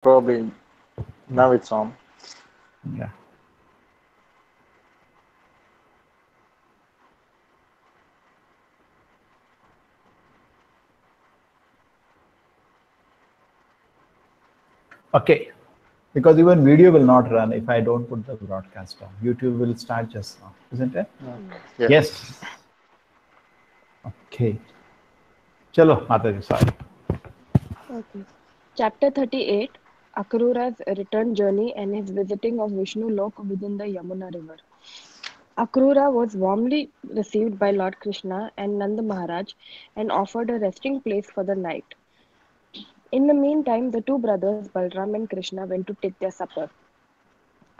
Probably now it's on. Yeah. Okay. Because even video will not run if I don't put the broadcast on. YouTube will start just now, isn't it? Okay. Yes. Yeah. Yes. Okay. Chalo, Mataji, sorry. Okay. Chapter 38, Akrura's return journey and his visiting of Vishnu Lok within the Yamuna river. Akrura was warmly received by Lord Krishna and Nanda Maharaj and offered a resting place for the night. In the meantime, the two brothers Balram and Krishna went to take their supper.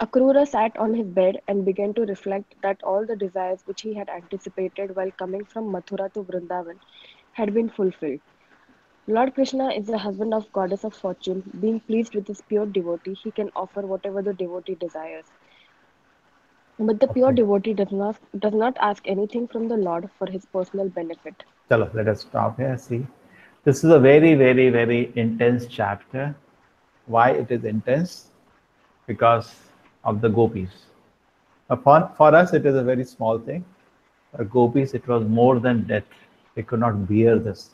Akrura sat on his bed and began to reflect that all the desires which he had anticipated while coming from Mathura to Vrindavan had been fulfilled. Lord Krishna is the husband of Goddess of Fortune. Being pleased with his pure devotee, he can offer whatever the devotee desires. But the pure Okay. devotee does not ask anything from the Lord for his personal benefit. Chalo, let us stop here. See, this is a very, very, very intense chapter. Why it is intense? Because of the gopis. For us, it is a very small thing. For gopis, it was more than death. They could not bear this.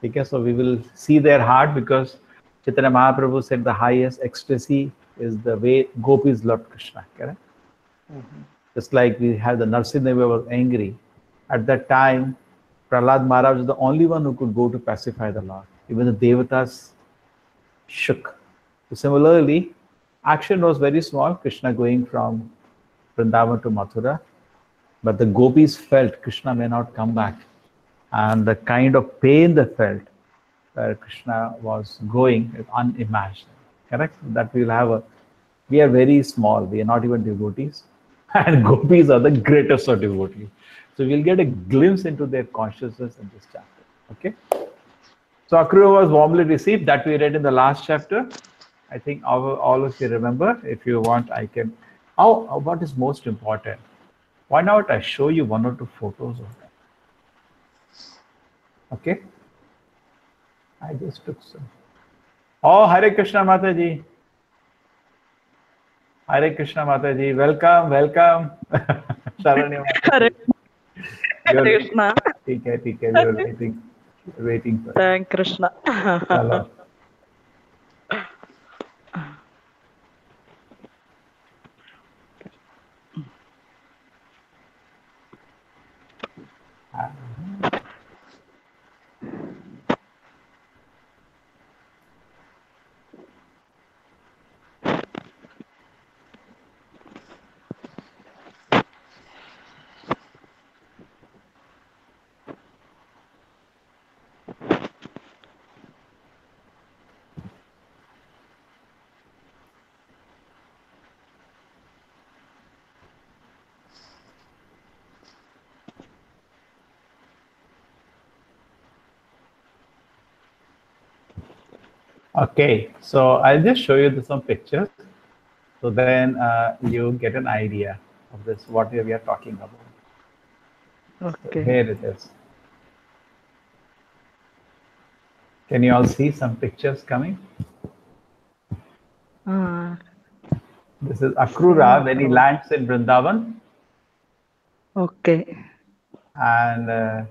Okay, so we will see their heart because Chaitanya Mahaprabhu said the highest ecstasy is the way gopis loved Krishna. Correct? Mhm. Just like we had the Narsimha was angry. At that time, Prahlad Maharaj was the only one who could go to pacify the Lord. Even the Devatas shook. So similarly, action was very small, Krishna going from Vrindavan to Mathura, but the gopis felt Krishna may not come back. And the kind of pain they felt where Krishna was going is unimaginable. Correct? That we'll have a, we are very small, we are not even devotees, and gopis are the greatest of devotees. So we'll get a glimpse into their consciousness in this chapter. Okay? So Akrura was warmly received, that we read in the last chapter. I think all of you remember. If you want, I can. What is most important? Why not I show you one or two photos of them? Okay? I just took some. Oh, Hare Krishna Mataji. Hare Krishna Mataji. Welcome, welcome. Sharanya Hare Mataji. You're waiting. Krishna. ठीक है, we are waiting, waiting for you. Thank Krishna. Chalo. Okay, so I'll just show you some pictures. So then you get an idea of this, what we are talking about. So Okay. here it is. Can you all see some pictures coming? This is Akrura when he lands in Vrindavan, Okay. and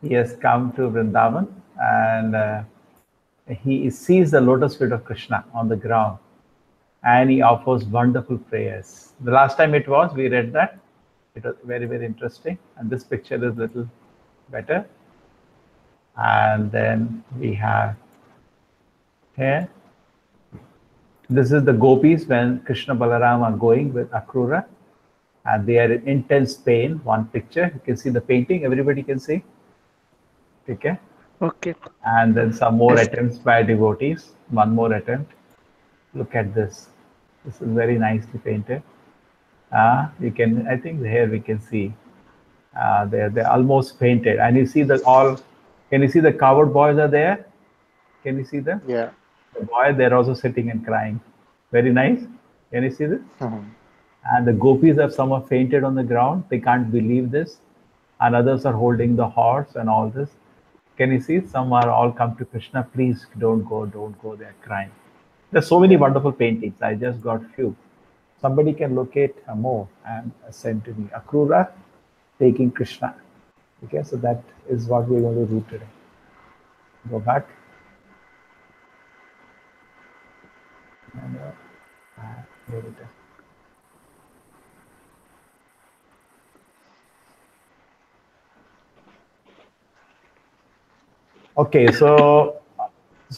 he has come to Vrindavan, and he sees the lotus feet of Krishna on the ground, and he offers wonderful prayers. The last time it was, we read that. It was very, very interesting. And this picture is a little better. And then we have here. This is the gopis when Krishna Balaram are going with Akrura. And they are in intense pain. One picture. You can see the painting. Everybody can see. Okay. Okay. And then some more Yes. attempts by devotees. One more attempt. Look at this. This is very nicely painted. You can, I think here we can see they're almost painted, and you see that all. Can you see the coward boys are there? Can you see them? Yeah. The boy, they're also sitting and crying. Very nice. Can you see this? Mhm. And the gopis have some are fainted on the ground. They can't believe this, and others are holding the horse and all this. Can you see? Some are all come to Krishna. Please don't go, don't go. They're crying. There's so many wonderful paintings. I just got few. Somebody can locate more and send to me. Akrura taking Krishna. Okay, so that is what we're going to do today. Go back. And, here it is. Okay, so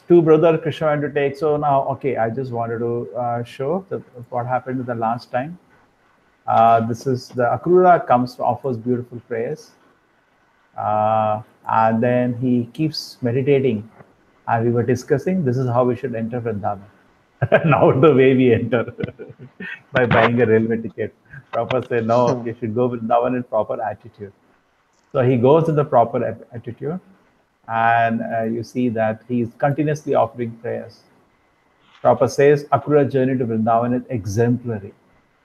two brother Krishna went to take. So now, okay, I just wanted to show what happened the last time. This is the Akrura comes, offers beautiful prayers. And then he keeps meditating. And we were discussing, this is how we should enter Vrindavan. Now the way we enter, by buying a railway ticket. Prabhupada said, no, you should go Vrindavan in proper attitude. So he goes in the proper attitude. And you see that he is continuously offering prayers. Prabhupada says, Akrura journey to Vrindavan is exemplary.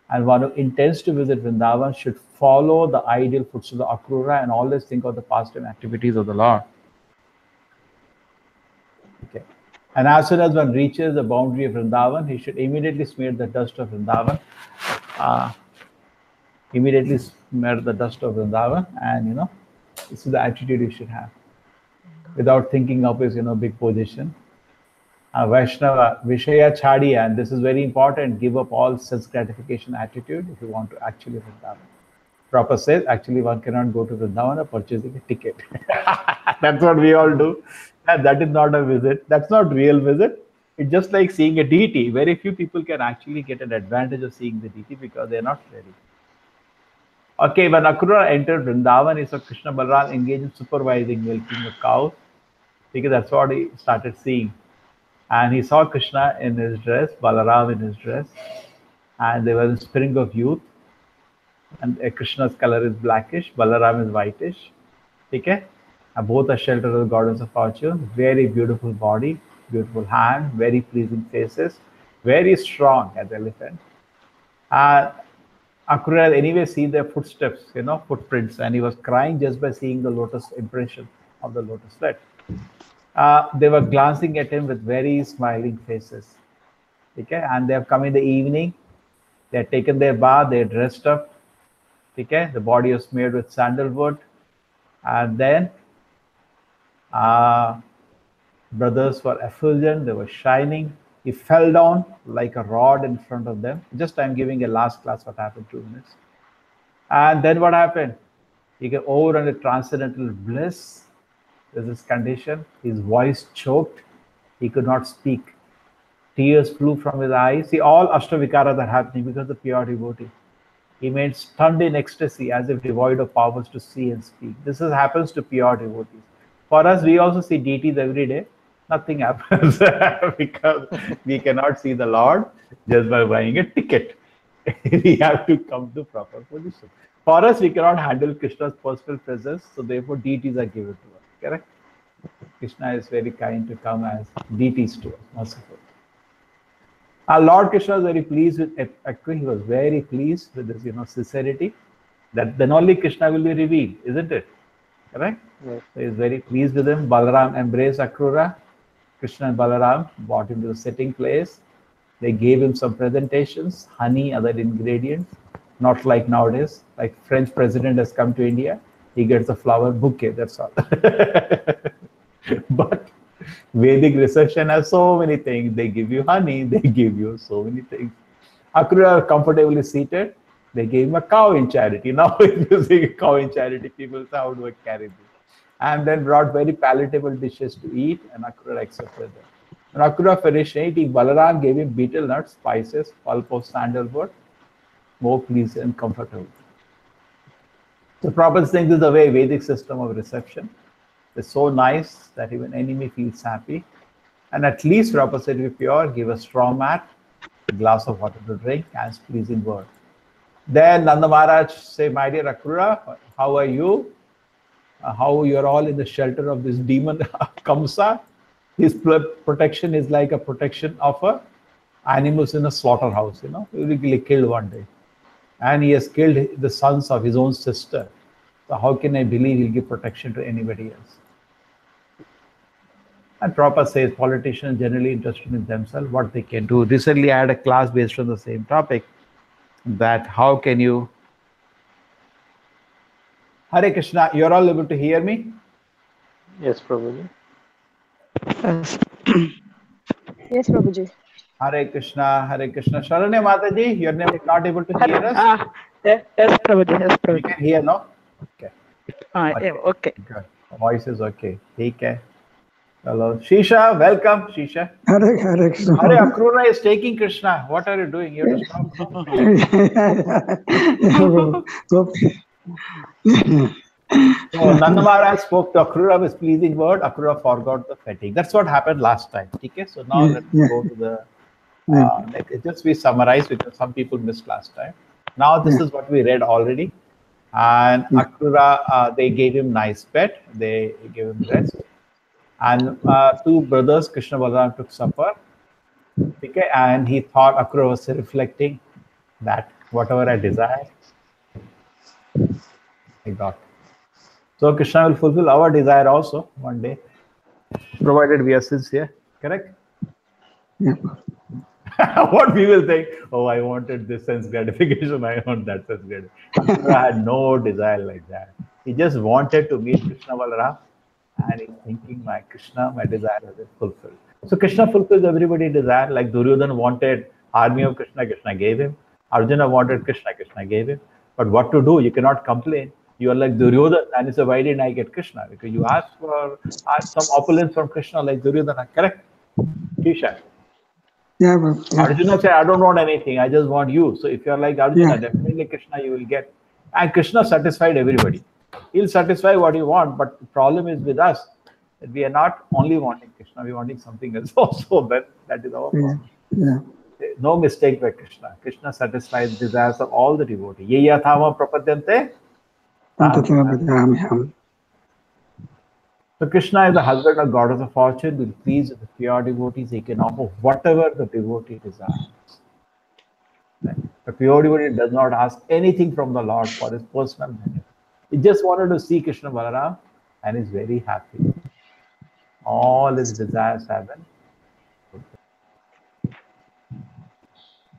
And one who intends to visit Vrindavan should follow the ideal footsteps of Akrura and always think of the pastime activities of the Lord. Okay. And as soon as one reaches the boundary of Vrindavan, he should immediately smear the dust of Vrindavan. Immediately smear the dust of Vrindavan, and this is the attitude you should have, without thinking of his big position. Vaishnava, Vishaya Chadiya, and this is very important, give up all self-gratification attitude if you want to actually Vrindavan. Prabhupada says, actually one cannot go to Vrindavan purchasing a ticket. That's what we all do. And that is not a visit. That's not real visit. It's just like seeing a deity. Very few people can actually get an advantage of seeing the deity because they're not ready. Okay, when Akrura entered Vrindavan, he saw Krishna Balaram engaged in supervising milking a cow, because that's what he started seeing. And he saw Krishna in his dress, Balaram in his dress, and they were in spring of youth. And Krishna's color is blackish, Balaram is whitish. Okay? And both are sheltered of the goddess of fortune. Very beautiful body, beautiful hand, very pleasing faces, very strong as elephant. Akrura had anyway seen their footsteps, footprints, and he was crying just by seeing the lotus impression of the lotus feet. They were glancing at him with very smiling faces. Okay, and they have come in the evening. They had taken their bath. They are dressed up. Okay, the body was smeared with sandalwood, and then brothers were effulgent. They were shining. He fell down like a rod in front of them. Just I'm giving a last class what happened 2 minutes. And then what happened? He got over on a transcendental bliss. There's this condition. His voice choked. He could not speak. Tears flew from his eyes. See, all Ashtavikaras are happening because of the pure devotee. He made stunned in ecstasy, as if devoid of powers to see and speak. This happens to pure devotees. For us, we also see deities every day. Nothing happens because we cannot see the Lord just by buying a ticket. We have to come to proper position. For us, we cannot handle Krishna's personal presence, so therefore deities are given to us. Correct? Krishna is very kind to come as deities to us, merciful. Our Lord Krishna was very pleased with Akrura. He was very pleased with this, sincerity. That then only Krishna will be revealed, isn't it? Correct? Yes. So he is very pleased with him. Balaram embraced Akrura. Krishna and Balaram brought him to the sitting place. They gave him some presentations, honey, other ingredients. Not like nowadays, like French president has come to India, he gets a flower bouquet, that's all. But Vedic reception has so many things. They give you honey, they give you so many things. Akrura comfortably seated. They gave him a cow in charity. Now if you see a cow in charity, people say, how do I carry this? And then brought very palatable dishes to eat, and Akrura accepted them. When Akrura finished eating, Balaram gave him betel nuts, spices, pulp of sandalwood, more pleasant and comfortable. So Prabhupada thinks this is the way Vedic system of reception. It's so nice that even enemy feels happy. And at least Prabhupada said, to be pure, give a straw mat, a glass of water to drink, and pleasing word. Then Nanda Maharaj say, my dear Akrura, how are you? How you're all in the shelter of this demon Kamsa. His protection is like a protection of animals in a slaughterhouse, he will be killed one day. And he has killed the sons of his own sister. So how can I believe he'll give protection to anybody else? And Prabhupada says politicians generally interested in themselves, what they can do. Recently, I had a class based on the same topic, that how can you... Hare Krishna, you're all able to hear me? Yes, Prabhuji. Yes. Yes, Prabhuji. Hare Krishna, Hare Krishna. Sharanya Mataji, you're not able to hear us? Yes, Prabhuji. Yes, You Prabhuji. can hear, no? Okay. Yeah, okay. Good. Voice is okay. Take care. Hello. Shisha, welcome, Shisha. Hare Krishna. Hare Akrura is taking Krishna. What are you doing? You have to stop. So Nanda Maharaj spoke to Akrura with pleasing word. Akrura forgot the fatigue. That's what happened last time. Okay, so now let's go to the just we summarize because some people missed last time. Now this is what we read already. And Akrura, they gave him nice bed. They gave him rest. And two brothers, Krishna Balaram, took supper. Okay, and he thought, Akrura was reflecting that whatever I desire, I got. So Krishna will fulfill our desire also one day, provided we are sincere. Correct? Yeah. What we will think, oh, I wanted this sense gratification, I want that sense gratification. Akrura had no desire like that. He just wanted to meet Krishna Balaram, and he's thinking, my Krishna, my desire has been fulfilled. So Krishna fulfills everybody's desire. Like Duryodhana wanted army of Krishna, Krishna gave him. Arjuna wanted Krishna, Krishna gave him. But what to do? You cannot complain. You are like Duryodhana, and you say, why didn't I get Krishna? Because you asked for some opulence from Krishna like Duryodhana. Correct? Kisha. Yeah, but, Arjuna said, I don't want anything. I just want you. So if you're like Arjuna, definitely Krishna you will get. And Krishna satisfied everybody. He'll satisfy what you want. But the problem is with us that we are not only wanting Krishna, we're wanting something else also. That is our problem. yeah. No mistake by Krishna. Krishna satisfies the desires of all the devotees. Ye yathama prapadyante. So Krishna is the husband or goddess of fortune, will please with the pure devotees. He can offer whatever the devotee desires. The pure devotee does not ask anything from the Lord for his personal benefit. He just wanted to see Krishna Balaram and is very happy. All his desires have been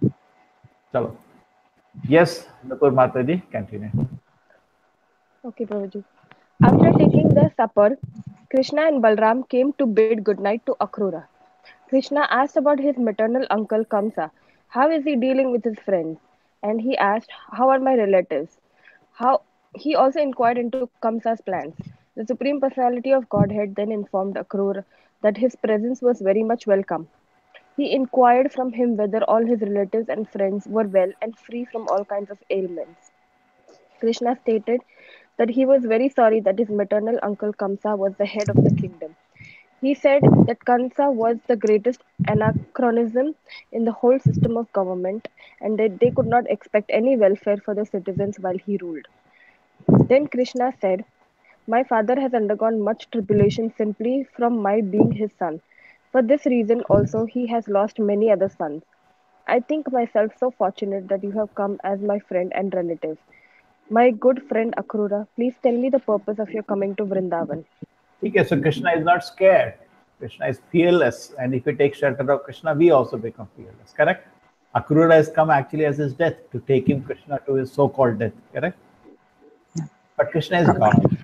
fulfilled. Chalo. Yes, Nupur Mataji, continue. Okay, Prabhuji. After taking their supper, Krishna and Balram came to bid goodnight to Akrura. Krishna asked about his maternal uncle Kamsa. How is he dealing with his friends? And he asked, how are my relatives? He also inquired into Kamsa's plans. The Supreme Personality of Godhead then informed Akrura that his presence was very much welcome. He inquired from him whether all his relatives and friends were well and free from all kinds of ailments. Krishna stated that he was very sorry that his maternal uncle Kamsa was the head of the kingdom. He said that Kamsa was the greatest anachronism in the whole system of government and that they could not expect any welfare for the citizens while he ruled. Then Krishna said, my father has undergone much tribulation simply from my being his son. For this reason also he has lost many other sons. I think myself so fortunate that you have come as my friend and relative. My good friend Akrura, please tell me the purpose of your coming to Vrindavan. Okay, so Krishna is not scared. Krishna is fearless. And if we take shelter of Krishna, we also become fearless. Correct? Akrura has come actually as his death to take him, Krishna, to his so-called death. Correct? But Krishna is God.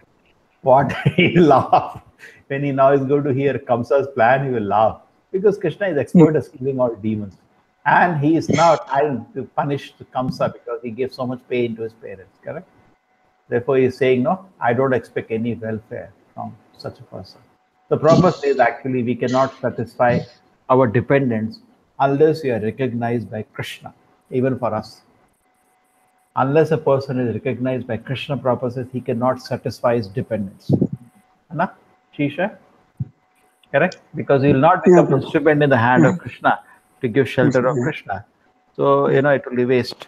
What? He laugh. When he now is going to hear Kamsa's plan, he will laugh. Because Krishna is expert at killing all demons. And he is now trying to punish Kamsa because he gave so much pain to his parents. Correct? Therefore, he is saying, no, I don't expect any welfare from such a person. The proper says actually we cannot satisfy our dependents unless we are recognized by Krishna, even for us. Unless a person is recognized by Krishna, Prabhupada says he cannot satisfy his dependents. Anna? Shisha? Correct? Because he will not become an instrument in the hand of Krishna to give shelter of Krishna. So, it will be waste.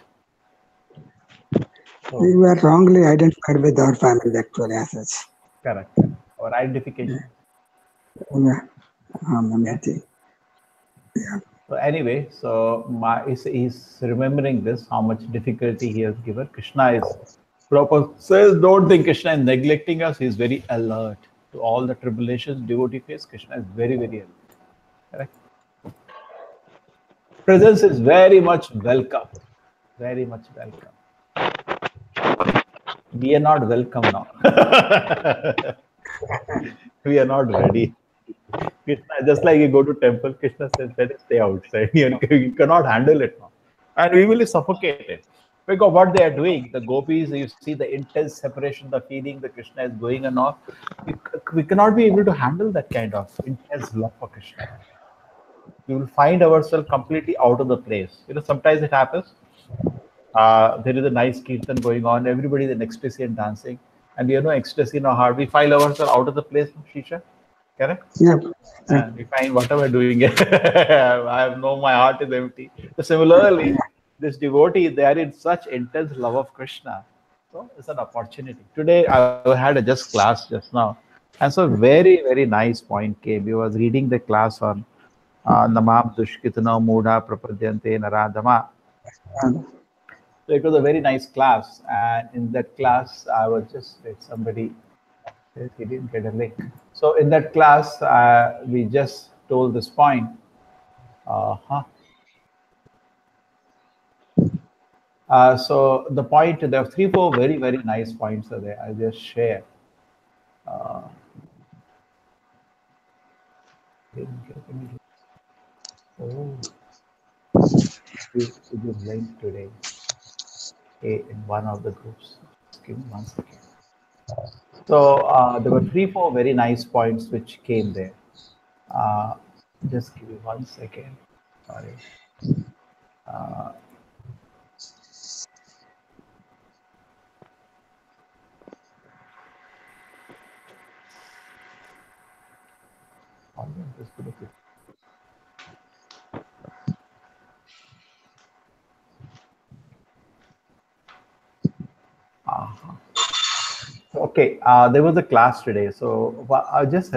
So, we were wrongly identified with our family actually as such. Correct. Our identification. So anyway, so he's remembering this, how much difficulty he has given. Krishna is, Prabhupada says, don't think Krishna is neglecting us. He's very alert. To all the tribulations devotee face, Krishna is very, very helpful. Correct? Presence is very much welcome. Very much welcome. We are not welcome now. We are not ready. Krishna, just like you go to temple, Krishna says, let us stay outside. You cannot handle it now. And we will be suffocated. Because what they are doing, the gopis, you see the intense separation, the feeling that Krishna is going and all. We cannot be able to handle that kind of intense love for Krishna. We will find ourselves completely out of the place. Sometimes it happens. There is a nice kirtan going on, everybody is in ecstasy and dancing, and we have no ecstasy in our heart. We find ourselves out of the place, Shisha. Correct? Yeah. And we find what am I doing? I know my heart is empty. So similarly, this devotee, they are in such intense love of Krishna. So it's an opportunity. Today I had a just class just now. And so very, very nice point came. We was reading the class on Namam Dushkitana Mudha Prapadyante Naradama. So it was a very nice class. And in that class, I was just somebody. He didn't get a link. So in that class, we just told this point. So the point, there are 3-4 very, very nice points there. I'll just share. Oh, it is linked today in one of the groups. Just give me 1 second. So there were 3-4 very nice points which came there. Just give me 1 second. Sorry. Okay, there was a class today, so I'll just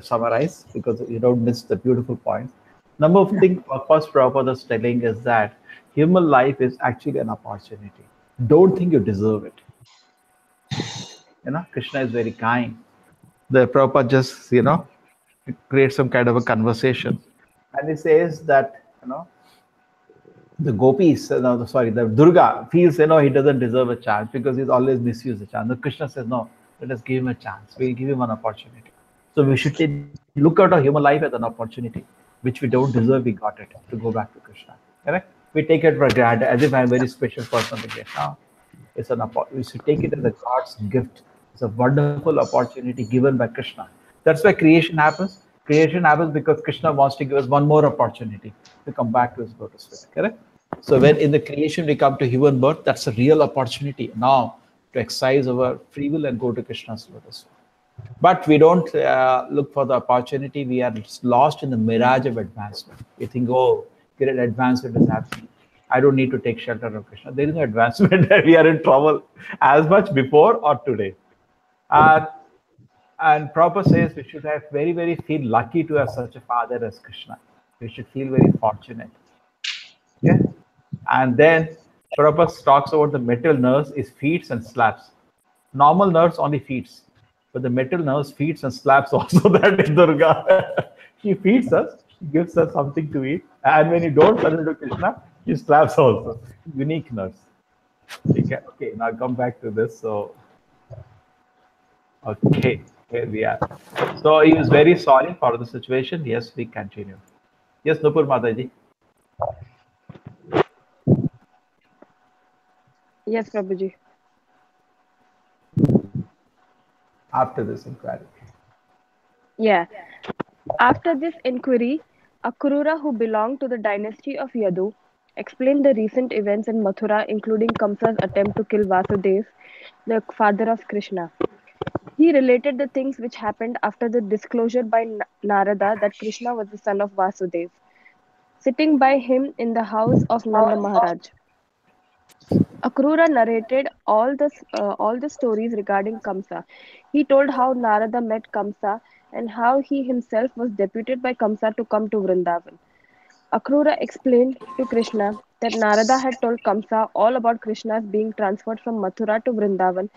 summarize because you don't miss the beautiful points. Number of things first Prabhupada is telling is that human life is actually an opportunity. Don't think you deserve it. Krishna is very kind. The Prabhupada just, creates some kind of a conversation. And he says that, the gopis, the Durga feels, he doesn't deserve a chance because he's always misused the chance. The Krishna says, no, let us give him a chance. We'll give him an opportunity. So we should look at our human life as an opportunity, which we don't deserve. We got it to go back to Krishna. Correct? We take it for granted as if I'm a very special person to get. No, it's we should take it as a God's gift. It's a wonderful opportunity given by Krishna. That's why creation happens. Creation happens because Krishna wants to give us one more opportunity to come back to his lotus feet. Correct? So when in the creation we come to human birth, that's a real opportunity now to exercise our free will and go to Krishna's lotus feet. But we don't look for the opportunity. We are lost in the mirage of advancement. We think, oh, great advancement is happening. I don't need to take shelter of Krishna. There is no advancement. We are in trouble as much before or today. And Prabhupada says we should have very, very feel lucky to have such a father as Krishna. We should feel very fortunate. Okay? And then Prabhupada talks about the metal nerves is feeds and slaps. Normal nerves only feeds. But the metal nerves feeds and slaps also. That is Durga. She feeds us, she gives us something to eat. And when you don't surrender to Krishna, she slaps also. Unique nerves. Okay, now come back to this. So, okay, here we are. So he was very sorry for the situation. Yes, we continue. Yes, Nupur Mataji. Yes, Prabhuji. After this inquiry. Yeah. After this inquiry, Akrura, who belonged to the dynasty of Yadu, explained the recent events in Mathura, including Kamsa's attempt to kill Vasudev, the father of Krishna. He related the things which happened after the disclosure by Narada that Krishna was the son of Vasudev, sitting by him in the house of Nanda Maharaj. Akrura narrated all the stories regarding Kamsa. He told how Narada met Kamsa and how he himself was deputed by Kamsa to come to Vrindavan. Akrura explained to Krishna that Narada had told Kamsa all about Krishna's being transferred from Mathura to Vrindavan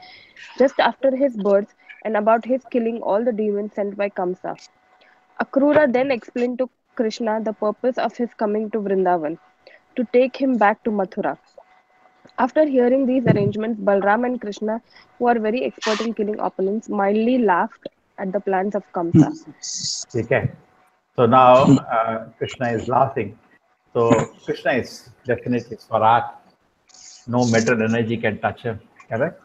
just after his birth and about his killing all the demons sent by Kamsa. Akrura then explained to Krishna the purpose of his coming to Vrindavan, to take him back to Mathura. After hearing these arrangements, Balram and Krishna, who are very expert in killing opponents, mildly laughed at the plans of Kamsa. Okay. So now Krishna is laughing. So Krishna is definitely Swarat. No matter energy can touch him. Correct?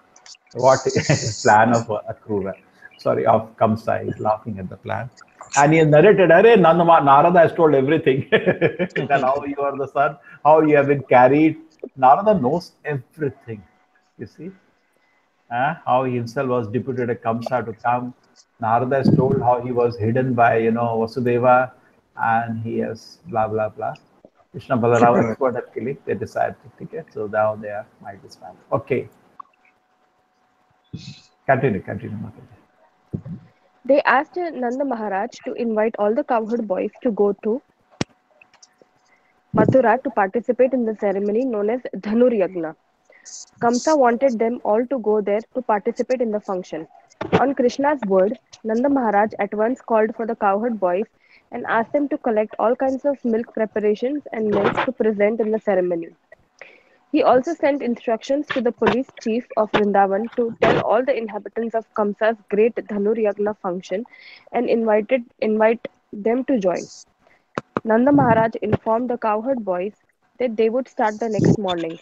What is plan of Akrura? Sorry, of Kamsa is laughing at the plan. And he narrated, Arey, Narada has told everything. That how you are the son, how you have been carried. Narada knows everything. You see? How he himself was deputed a Kamsa to come. Narada has told how he was hidden by, Vasudeva, and he has blah, blah, blah. Krishna Balarama, expert at killing, they decided to take it. So now they are my disband. Okay. Continue, Mataji. They asked Nanda Maharaj to invite all the cowherd boys to go to Mathura to participate in the ceremony known as Dhanur Yagna. Kamsa wanted them all to go there to participate in the function. On Krishna's word, Nanda Maharaj at once called for the cowherd boys and asked them to collect all kinds of milk preparations and milk to present in the ceremony. He also sent instructions to the police chief of Vrindavan to tell all the inhabitants of Kamsa's great Dhanur Yagna function and invite them to join. Nanda Maharaj informed the cowherd boys that they would start the next morning.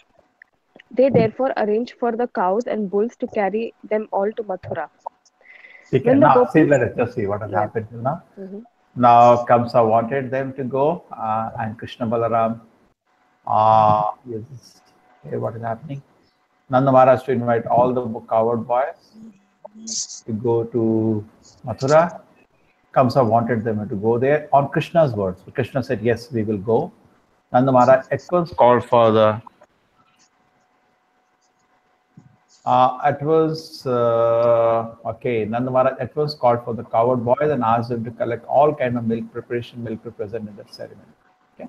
They therefore arranged for the cows and bulls to carry them all to Mathura. Okay, now see, let us just see what has happened till now. Now Kamsa wanted them to go, and Krishna Balaram, what is happening? Nanda Maharaj to invite all the cowherd boys to go to Mathura. Kamsa wanted them to go there on Krishna's words. Krishna said, yes, we will go. Nanda Maharaj at once called for the Nanda Maharaj at once called for the cowherd boys and asked them to collect all kind of milk to present in that ceremony. Okay,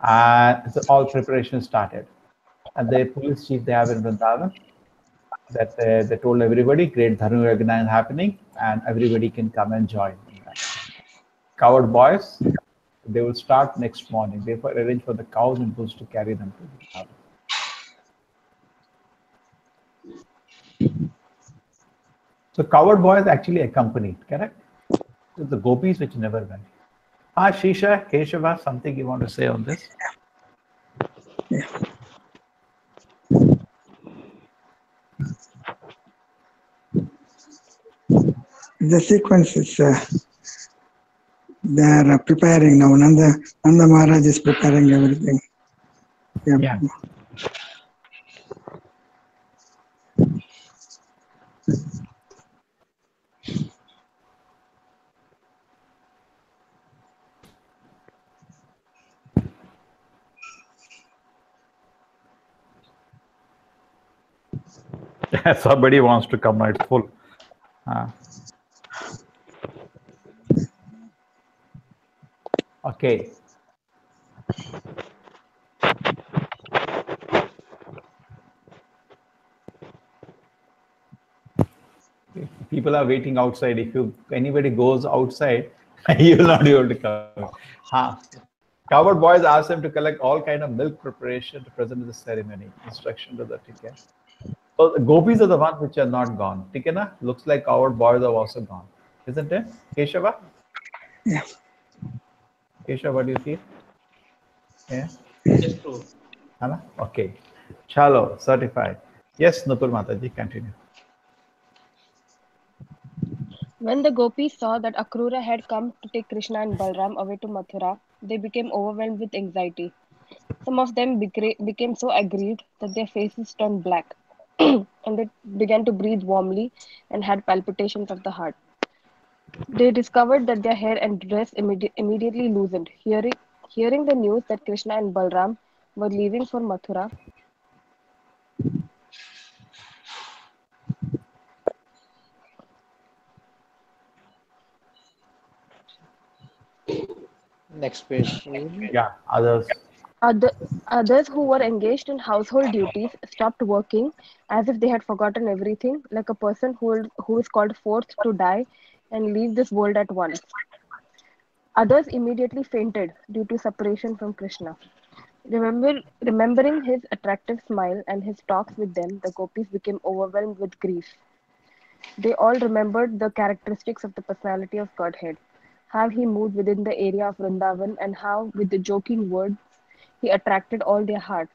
and so all preparations started. And the police chief they have in Vrindavan, that they told everybody, great Dhanur Yagna is happening, and everybody can come and join. Cowherd boys, they will start next morning. They arrange for the cows and bulls to carry them to Vrindavan. So cowherd boys actually accompanied, correct? So the gopis which never went. Shisha, Keshava, something you want to say on this? Yeah. The sequence is they are preparing now. Nanda Maharaj is preparing everything. Yeah. Somebody wants to come, it's full. Okay. People are waiting outside. If anybody goes outside, you will not be able to come. Cowherd boys asked them to collect all kind of milk preparation to present in the ceremony. Instruction to the ticket. So the gopis are the ones which are not gone. Tikena looks like cowherd boys are also gone, isn't it? Keshava? Yeah. Keshava, what do you feel? Yeah. Yes, true. Okay. Chalo, certified. Yes, Nupur Mataji, continue. When the gopis saw that Akrura had come to take Krishna and Balram away to Mathura, they became overwhelmed with anxiety. Some of them became so aggrieved that their faces turned black, and they began to breathe warmly and had palpitations of the heart. They discovered that their hair and dress immediately loosened. Hearing the news that Krishna and Balram were leaving for Mathura, Next page. Yeah, others. Others who were engaged in household duties stopped working as if they had forgotten everything, like a person who is called forth to die and leave this world at once. Others immediately fainted due to separation from Krishna. Remembering his attractive smile and his talks with them, the gopis became overwhelmed with grief. They all remembered the characteristics of the personality of Godhead, how he moved within the area of Vrindavan, and how, with the joking words, he attracted all their hearts.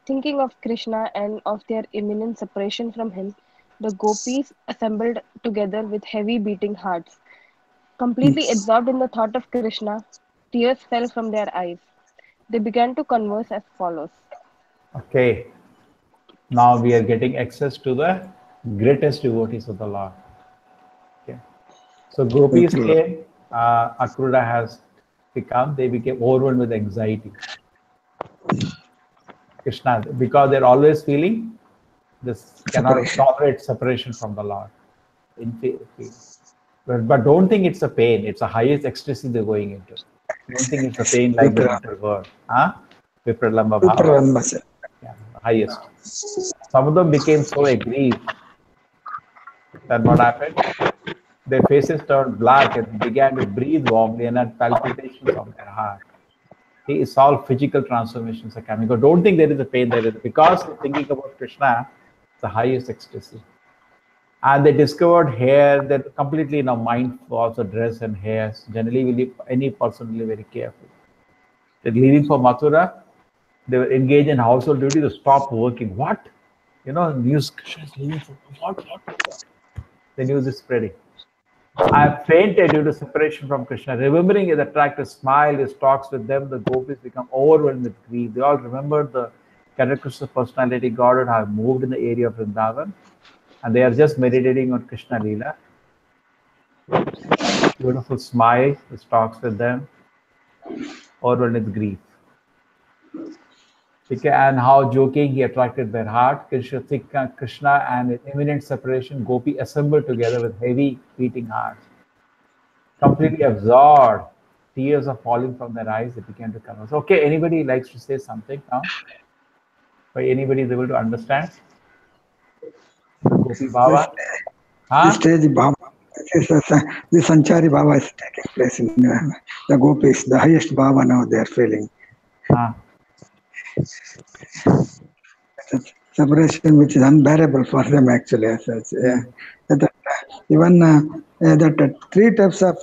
Thinking of Krishna and of their imminent separation from him, the gopis assembled together with heavy beating hearts. Completely Yes. absorbed in the thought of Krishna, tears fell from their eyes. They began to converse as follows. Okay, now we are getting access to the greatest devotees of the Lord. Okay, so gopis Akrura. came, Akrura has become, they became overwhelmed with anxiety. Krishna, because they're always feeling this cannot Separation. tolerate separation from the Lord. But don't think it's a pain, it's the highest ecstasy they're going into. Don't think it's a pain like the Vipra. bitter word. Huh? Vipralamba Bhava. Vipralambha. Yeah, the highest. Some of them became so aggrieved that what happened? Their faces turned black and began to breathe warmly and had palpitations of their heart. It's all physical transformations are coming. But don't think there is a pain there. Because thinking about Krishna, it's the highest ecstasy. And they discovered hair that completely mindful also dress and hairs. Generally, any person will be very careful. They're leaving for Mathura, they were engaged in household duty to stop working. What? News Krishna is leaving for what? The news is spreading. I have fainted due to separation from Krishna. Remembering his attractive smile, his talks with them, the gopis become overwhelmed with grief. They all remember the characteristics of personality God and have moved in the area of Vrindavan. And they are just meditating on Krishna Leela. Beautiful smile, his talks with them, overwhelmed with grief. And how joking he attracted their heart. Krishna and his imminent separation, Gopi assembled together with heavy beating hearts. Completely absorbed, tears are falling from their eyes, they began to converse. Okay, anybody likes to say something now? Or anybody is able to understand? The Gopi Bhava? This stage Bhava, the Sanchari Bhava is taking place in the gopis, the highest Bhava now they are feeling. Separation which is unbearable for them actually. As such. Yeah. Even that three types of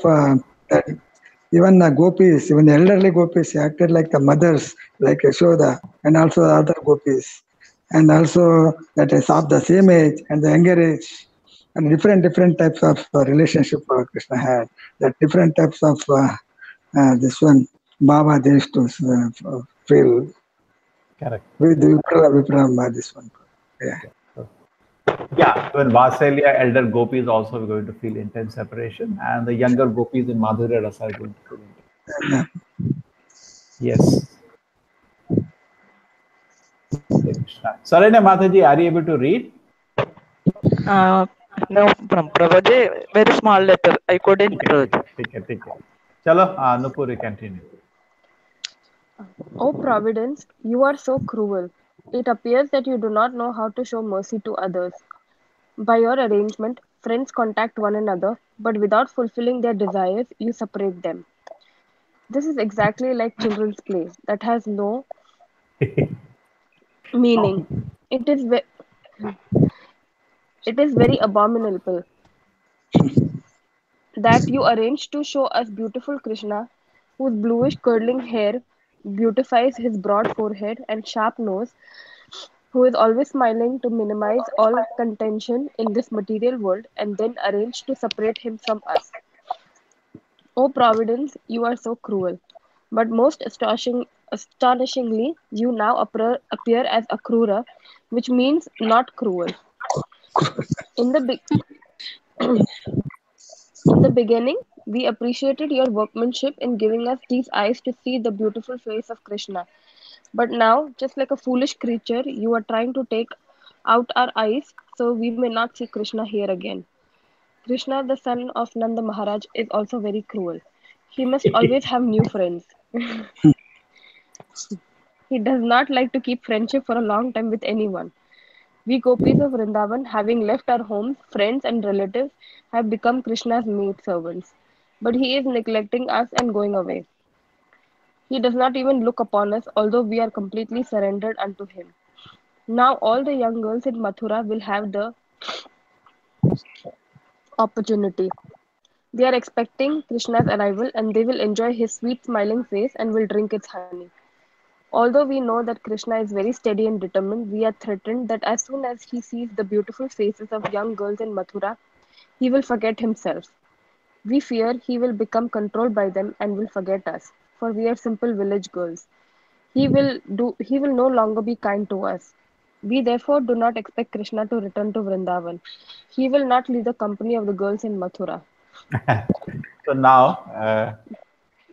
even the gopis, even the elderly gopis acted like the mothers, like Yashoda, and also the other gopis, and also that is of the same age and the younger age, and different types of relationship Krishna had. That different types of this one Baba they used to feel. Correct. With Vipralambha, this one. Yeah. Yeah, when Vasalya, elder gopis also going to feel intense separation, and the younger gopis in Madhurya Rasa are going to feel intense. Yes. Saranya Mataji, are you able to read? No, from Prabhuji, very small letter. I couldn't read. Take it. Chalo, Nupur, continue. O Providence, you are so cruel. It appears that you do not know how to show mercy to others. By your arrangement, friends contact one another, but without fulfilling their desires, you separate them. This is exactly like children's play that has no meaning. It is very abominable that you arrange to show us beautiful Krishna, whose bluish curling hair beautifies his broad forehead and sharp nose, who is always smiling to minimize all contention in this material world, and then arrange to separate him from us. O Providence, you are so cruel. But most astonishingly, you now appear as Akrura, which means not cruel. In the in the beginning, we appreciated your workmanship in giving us these eyes to see the beautiful face of Krishna. But now, just like a foolish creature, you are trying to take out our eyes so we may not see Krishna here again. Krishna, the son of Nanda Maharaj, is also very cruel. He must always have new friends. He does not like to keep friendship for a long time with anyone. We gopis of Vrindavan, having left our homes, friends, and relatives, have become Krishna's maid servants. But he is neglecting us and going away. He does not even look upon us, although we are completely surrendered unto him. Now, all the young girls in Mathura will have the opportunity. They are expecting Krishna's arrival and they will enjoy his sweet smiling face and will drink its honey. Although we know that Krishna is very steady and determined, we are threatened that as soon as he sees the beautiful faces of young girls in Mathura, he will forget himself. We fear he will become controlled by them and will forget us, for we are simple village girls. He will no longer be kind to us. We therefore do not expect Krishna to return to Vrindavan. He will not leave the company of the girls in Mathura. So now,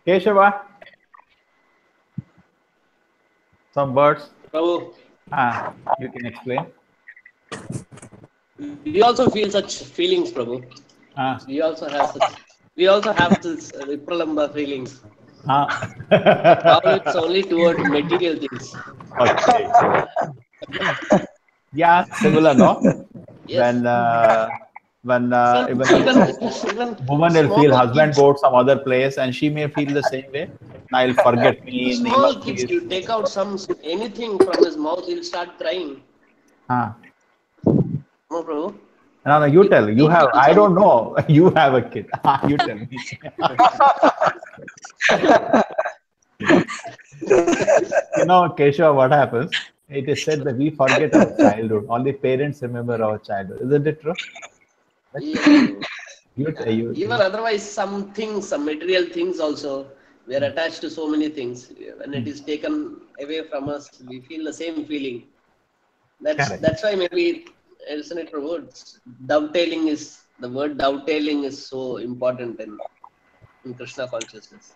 Keshava, some words. Prabhu, You can explain. we also feel such feelings, Prabhu. We also have this Vipralamba feelings. Now it's only toward material things. Okay. Yeah, similar, no? Yes. When Even woman will small feel husband kids- go to some other place and she may feel the same way. Now he'll forget me. Small kids, you take out anything from his mouth, he'll start crying. No, No, Prabhu. you tell. You have. I don't know. You have a kid. You tell me. Keshav, what happens? It is said that we forget our childhood. Only parents remember our childhood. Isn't it true? Yeah. You Even otherwise, some things, some material things also, we are attached to so many things. When it is taken away from us, we feel the same feeling. Correct. That's why maybe, isn't it, Prabhu? The word dovetailing is so important in Krishna consciousness.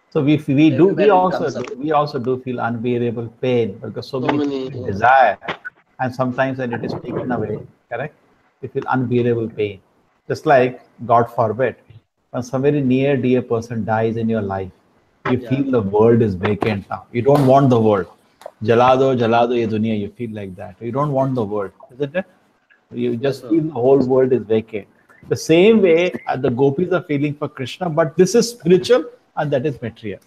So we Everywhere it also comes do, up. we also do feel unbearable pain because so many things we yeah. desire, and sometimes when it is taken away, correct, we feel unbearable pain. Just like, God forbid, when some very near dear person dies in your life, you feel the world is vacant now. You don't want the world. Jalado ye duniya. You feel like that. You don't want the world, isn't it? You just feel the whole world is vacant. The same way the gopis are feeling for Krishna, but this is spiritual and that is material.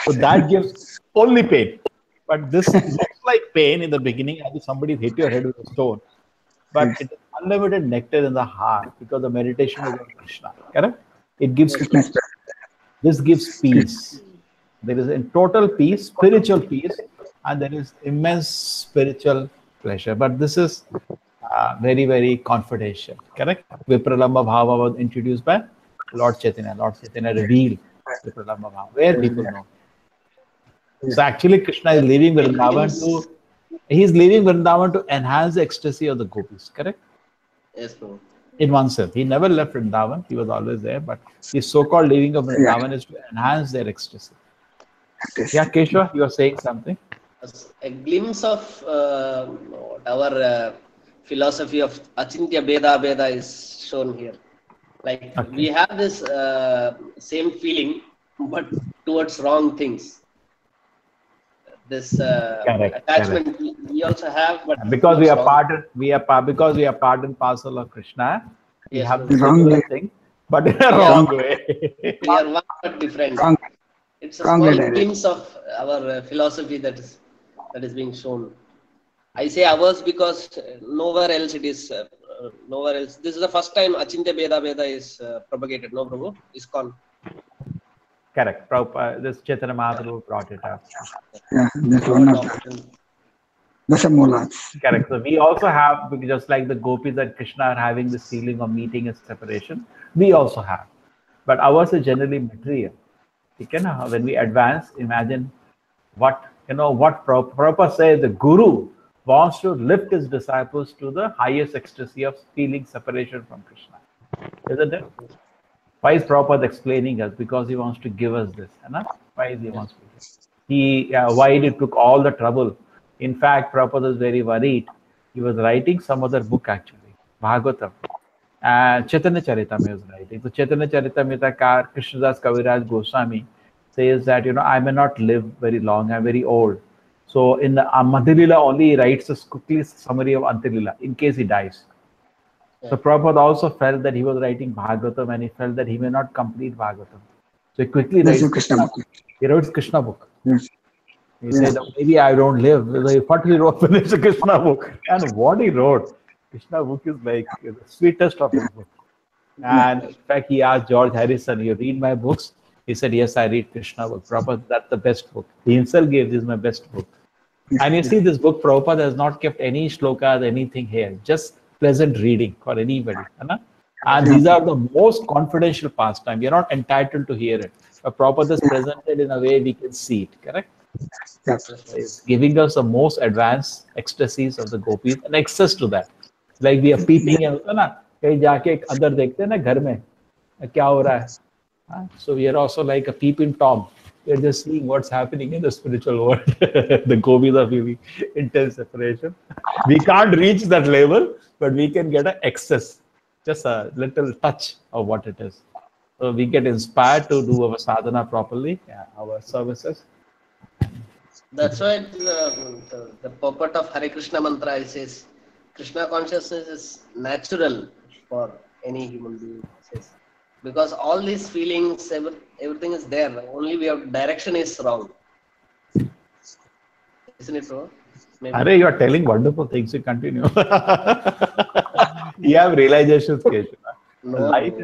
So that gives only pain. But this looks like pain in the beginning as if somebody hit your head with a stone. But it is unlimited nectar in the heart because the meditation is on Krishna. Correct? It gives peace. This gives peace. There is in total peace, spiritual peace, and there is immense spiritual pleasure. But this is very, very confidential. Correct? Vipralamba Bhava was introduced by Lord Chaitanya. Lord Chaitanya revealed Vipralamba Bhava, where people know. So actually, Krishna is leaving Vrindavan to enhance the ecstasy of the gopis. Correct? Yes, Prabhu. In oneself, he never left Vrindavan. He was always there, but his so-called leaving of Vrindavan is to enhance their ecstasy. Yeah, Keshava, you are saying something. A glimpse of our philosophy of Achintya Beda is shown here. Like we have this same feeling, but towards wrong things. This attachment we also have, but because we are part and parcel of Krishna, we have the similar thing, but in a wrong way. We are one but different. It's a small glimpse of our philosophy that is being shown. I say ours because nowhere else it is. Nowhere else. This is the first time Achintya Beda is propagated. No, Prabhu? ISKCON. Correct. Prabhupada, this Chaitanya Mahaprabhu brought it up. Yeah, that's one of the Dasamulats. Correct. So we also have, just like the gopis and Krishna are having this feeling of meeting and separation, we also have. But ours is generally material. When we advance, imagine what Prabhupada says, the Guru wants to lift his disciples to the highest ecstasy of feeling separation from Krishna. Isn't it? Why is Prabhupada explaining us? Because he wants to give us this. Why is he wants to give us? Why he took all the trouble? In fact, Prabhupada was very worried. He was writing some other book actually, Bhagavatam. Chaitanya Charitamrita was writing. So Chaitanya Charitamrita Krishnadas Kaviraj Goswami says that, I may not live very long, I'm very old. So in the Madhya only he writes a quickly summary of Antya-lila in case he dies. So Prabhupada also felt that he was writing Bhagavatam and he felt that he may not complete Bhagavatam. So he quickly That's writes a Krishna book. He wrote Krishna book. Yes. He said, maybe I don't live. What he wrote, finished a Krishna book. And what he wrote, Krishna book is like the sweetest of his book. And in fact, he asked George Harrison, you read my books? He said, yes, I read Krishna book. Prabhupada, that's the best book. He himself gave this is my best book. And you see this book, Prabhupada has not kept any shlokas, anything here. Just pleasant reading for anybody. And these are the most confidential pastime. We are not entitled to hear it. But Prabhupada is presented in a way we can see it, correct? Yes. It's giving us the most advanced ecstasies of the gopis and access to that. Like we are peeping and कहीं जाके अंदर देखते हैं ना घर में क्या हो रहा है. So we are also like a peeping Tom. We are just seeing what's happening in the spiritual world. The gopis are feeling intense separation. We can't reach that level, but we can get an access, just a little touch of what it is. So we get inspired to do our sadhana properly, our services. That's why the purport of Hare Krishna mantra says Krishna consciousness is natural for any human being. Because all these feelings, everything is there. Only we have direction is wrong. Isn't it true? Are you are telling wonderful things. You continue. You have realizations, Keshava. No. Life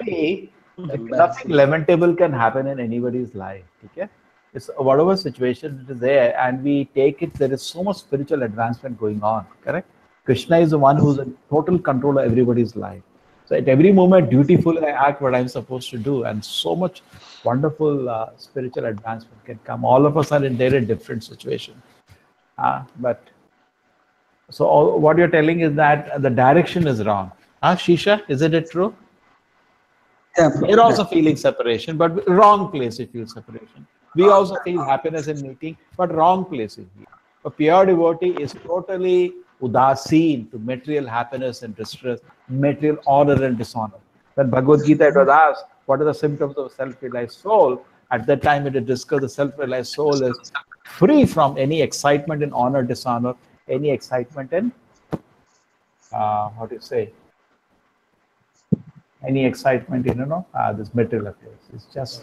is nothing lamentable can happen in anybody's life. Okay? It's whatever situation it is there, and we take it. There is so much spiritual advancement going on. Correct? Krishna is the one who's in total control of everybody's life. So at every moment, dutifully I act what I'm supposed to do, and so much wonderful spiritual advancement can come. All of us are in very different situations. But so what you're telling is that the direction is wrong. Shisha, isn't it true? Yeah. You're also feeling separation, but wrong place you feel separation. We also feel happiness in meeting, but wrong place you feel. A pure devotee is totally udasin to material happiness and distress, material honor and dishonor. When Bhagavad Gita it was asked, what are the symptoms of a self-realized soul? At that time it discussed the self-realized soul is free from any excitement in honor, dishonor, any excitement in, any excitement in, this material affairs. It's just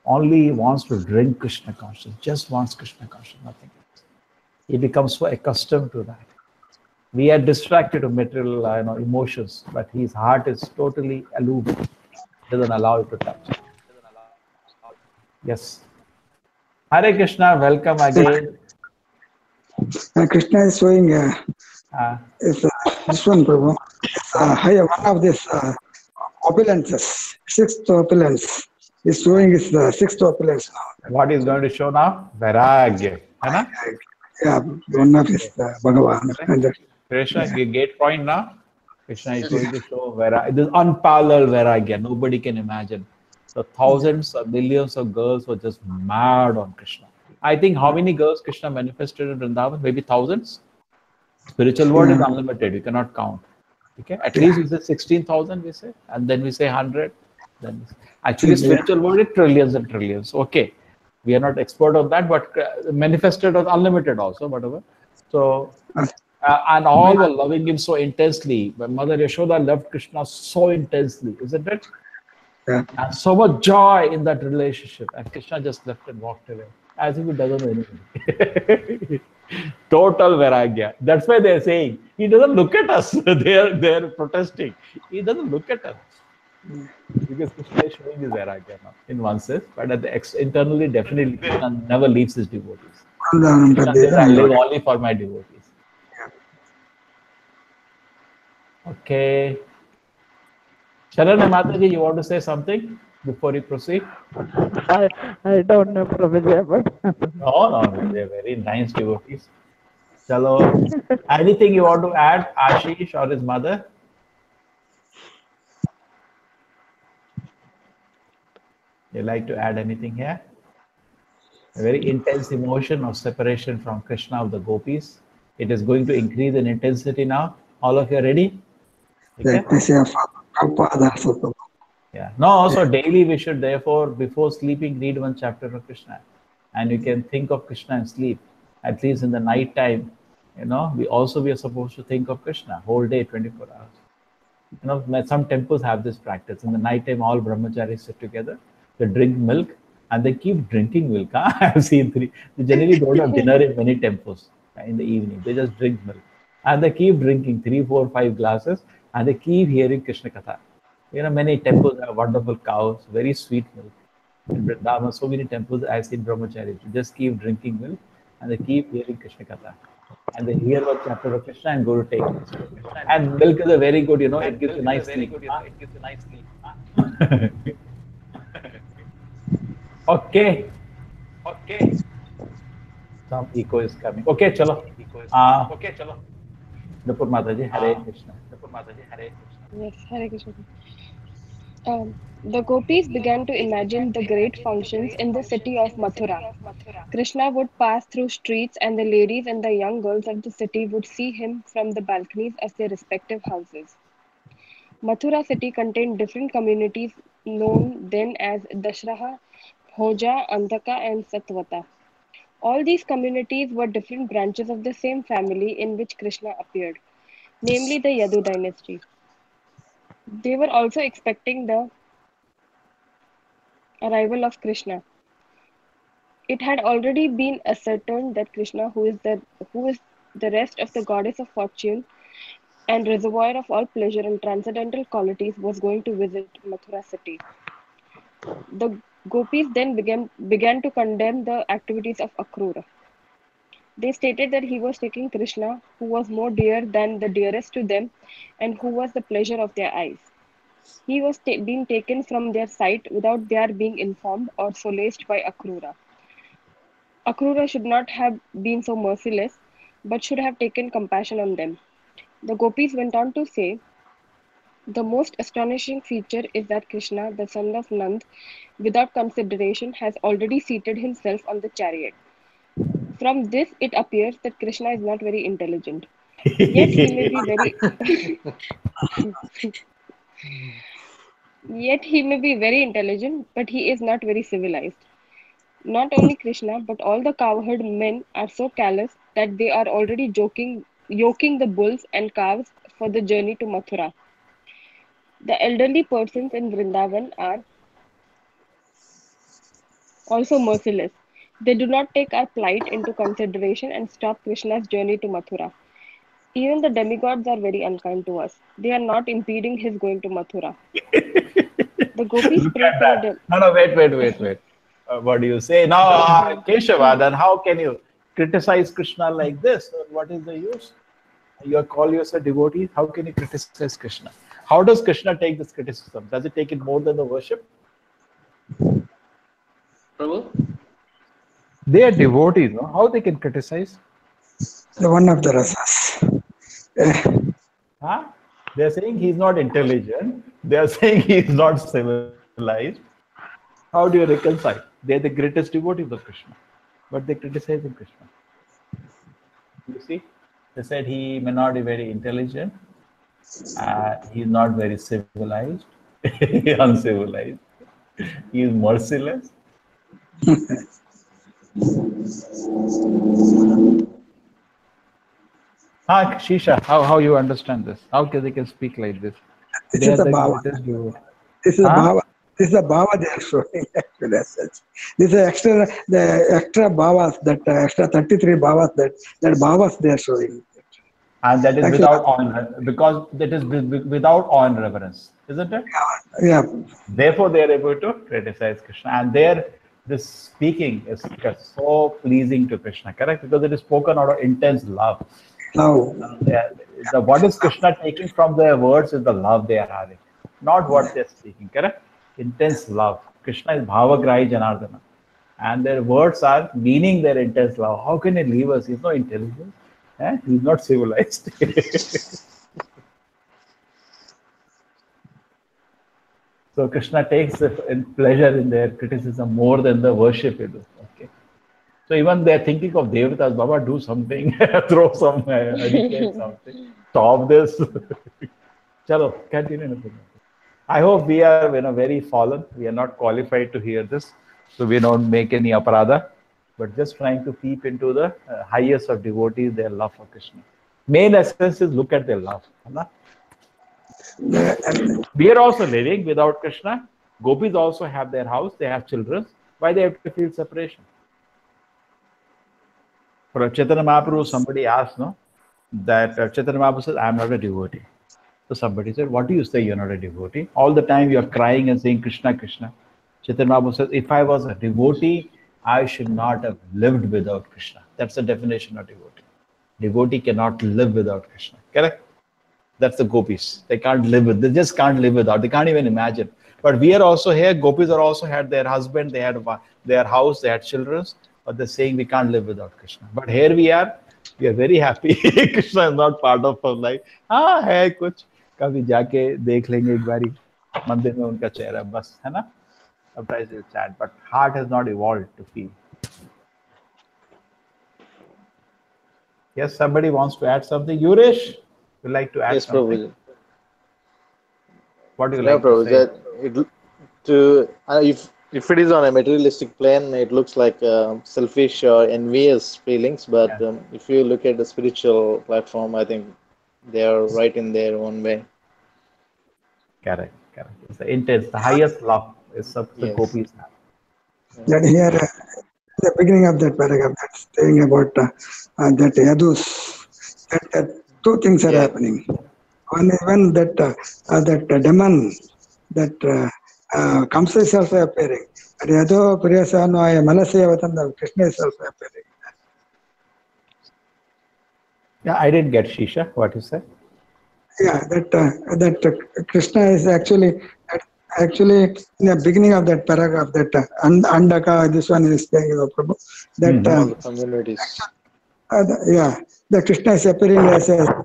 only wants to drink Krishna consciousness, just wants Krishna consciousness, nothing else. He becomes so accustomed to that. We are distracted to material emotions, but his heart is totally aloof. Doesn't allow it to touch. Yes. Hare Krishna, welcome again. Krishna is showing this one, Prabhu. One of these opulences, sixth opulence. Is showing is the sixth opulence now. What is going to show now? Vairagya. Yeah, one of his Bhagavan. Krishna, you get point now? Krishna is going to show Vairagya. This unparalleled Vairagya. Nobody can imagine. So thousands or millions of girls were just mad on Krishna. I think how many girls Krishna manifested in Vrindavan? Maybe thousands. Spiritual world is unlimited. We cannot count. Okay, at least we say 16,000. We say, and then we say 100. Then actually, spiritual world is trillions and trillions. Okay, we are not expert on that, but manifested or unlimited also, whatever. So, and all were loving him so intensely. My mother Yashoda loved Krishna so intensely, isn't it? Yeah. And so much joy in that relationship. And Krishna just left and walked away, as if he doesn't know anything. Total Vairagya. That's why they're saying, he doesn't look at us. They're protesting. He doesn't look at us. Because Krishna is showing his Vairagya now, in one sense, but at the internally, definitely, Krishna never leaves his devotees. Krishna says, I live only for my devotees. Okay. Sharana Mataji, you want to say something before you proceed? I don't know, Prabhuji, but No, they're very nice devotees. Chalo. Anything you want to add, Ashish or his mother? You like to add anything here? A very intense emotion of separation from Krishna of the gopis. It is going to increase in intensity now. All of you are ready? Okay? Yeah. No, also daily we should therefore before sleeping read one chapter of Krishna. And you can think of Krishna and sleep. At least in the night time, we are supposed to think of Krishna whole day, 24 hours. Some temples have this practice. In the night time, all brahmacharis sit together, they drink milk, and they keep drinking milk. Huh? I've seen three. They generally don't have dinner in many temples in the evening. They just drink milk. And they keep drinking 3, 4, 5 glasses, and they keep hearing Krishna Katha. Many temples have wonderful cows, very sweet milk. In Vrindavan, so many temples I've seen brahmacharis just keep drinking milk, and they keep hearing Krishna Katha. And they hear one chapter of Krishna and go to take it. And milk is a very good, it gives you nice sleep. Okay. Some echo is coming. Okay, chalo. Nupur Mataji, Hare Krishna. Yes, Hare Krishna. The gopis began to imagine the great functions in the city of Mathura. Krishna would pass through streets, and the ladies and the young girls of the city would see him from the balconies of their respective houses. Mathura city contained different communities known then as Dashraha, Bhoja, Andhaka, and Satvata. All these communities were different branches of the same family in which Krishna appeared, namely the Yadu dynasty. They were also expecting the arrival of Krishna. It had already been ascertained that Krishna, who is the rest of the goddess of fortune and reservoir of all pleasure and transcendental qualities, was going to visit Mathura city. The gopis then began to condemn the activities of Akrura. They stated that he was taking Krishna, who was more dear than the dearest to them, and who was the pleasure of their eyes. He was being taken from their sight without their being informed or solaced by Akrura. Akrura should not have been so merciless, but should have taken compassion on them. The gopis went on to say, the most astonishing feature is that Krishna, the son of Nand, without consideration, has already seated himself on the chariot. From this, it appears that Krishna is not very intelligent. Yet he may be very intelligent, but he is not very civilized. Not only Krishna, but all the cowherd men are so callous that they are already yoking the bulls and calves for the journey to Mathura. The elderly persons in Vrindavan are also merciless. They do not take our plight into consideration and stop Krishna's journey to Mathura. Even the demigods are very unkind to us. They are not impeding his going to Mathura. The gopis prayed to the No, wait. What do you say? Now, Keshava, then how can you criticize Krishna like this? What is the use? You call yourself devotee. How can you criticize Krishna? How does Krishna take this criticism? Does it take it more than the worship? Prabhu? They are devotees, no? How they can criticize? The one of the rasas. Huh? They are saying he's not intelligent. They are saying he's not civilized. How do you reconcile? They are the greatest devotees of Krishna, but they criticize Krishna. You see, they said he may not be very intelligent. He's not very civilized. Uncivilized. He is merciless. Shisha, how you understand this? How can they speak like this? This is a bhava. This is a bhava. This is a bhava they are showing actually as such. This is the extra bhavas, that extra 33 bhavas, that bhavas they are showing. And that is actually, without honor, because that is without awe and reverence, isn't it? Yeah. Therefore, they are able to criticize Krishna, and this speaking is so pleasing to Krishna, correct? Because it is spoken out of intense love. What is Krishna taking from their words is the love they are having, not what they are speaking, correct? Intense love. Krishna is Bhavagrahi Janardana, and their words are meaning their intense love. How can he leave us? He's not intelligent. He's not civilized. So Krishna takes pleasure in their criticism more than the worship. Okay. So even they're thinking of Devatas, Baba, do something, throw some, educate something, stop this. Chalo, continue. I hope we are very fallen. We are not qualified to hear this, so we don't make any aparadha, but just trying to peep into the highest of devotees, their love for Krishna. Main essence is look at their love. है ना? We are also living without Krishna. Gopis also have their house, they have children. Why they have to feel separation? For Chaitanya Mahaprabhu, somebody asked, no, that Chaitanya Mahaprabhu says, I am not a devotee. So somebody said, what do you say you're not a devotee? All the time you're crying and saying Krishna, Krishna. Chaitanya Mahaprabhu says, if I was a devotee, I should not have lived without Krishna. That's the definition of devotee. Devotee cannot live without Krishna. Correct? That's the gopis. They can't live with, they just can't live without, they can't even imagine. But we are also here, gopis are also had their husband, they had their house, they had children, but they're saying we can't live without Krishna. But here we are very happy. Krishna is not part of our life. हाँ है कुछ, कभी जाके देख लेंगे एक बारी मंदिर में उनका चेहरा बस, है ना? Sometimes it's sad, but heart has not evolved to feel. Yes, somebody wants to add something. Yuresh, would like to add Yes, something? Prabhuji. What do you No, like to Prabhuji. say? If it is on a materialistic plane, it looks like selfish or envious feelings. But Yeah. If you look at the spiritual platform, I think they are right in their own way. Correct, correct. It's the intense, the highest love is the Yes. gopis have. That here, the beginning of that paragraph, that's saying about that Yadus, that two things are Yeah. happening. One, even that demon, that Kamsa is also appearing. And Yado Priyasano Malasya Vatanda, Krishna is also appearing. Yeah, I didn't get Shisha. What you said? Yeah, that Krishna is actually in the beginning of that paragraph, that Andaka, this one is saying, Prabhu, that All the communities. the Krishna is appearing as a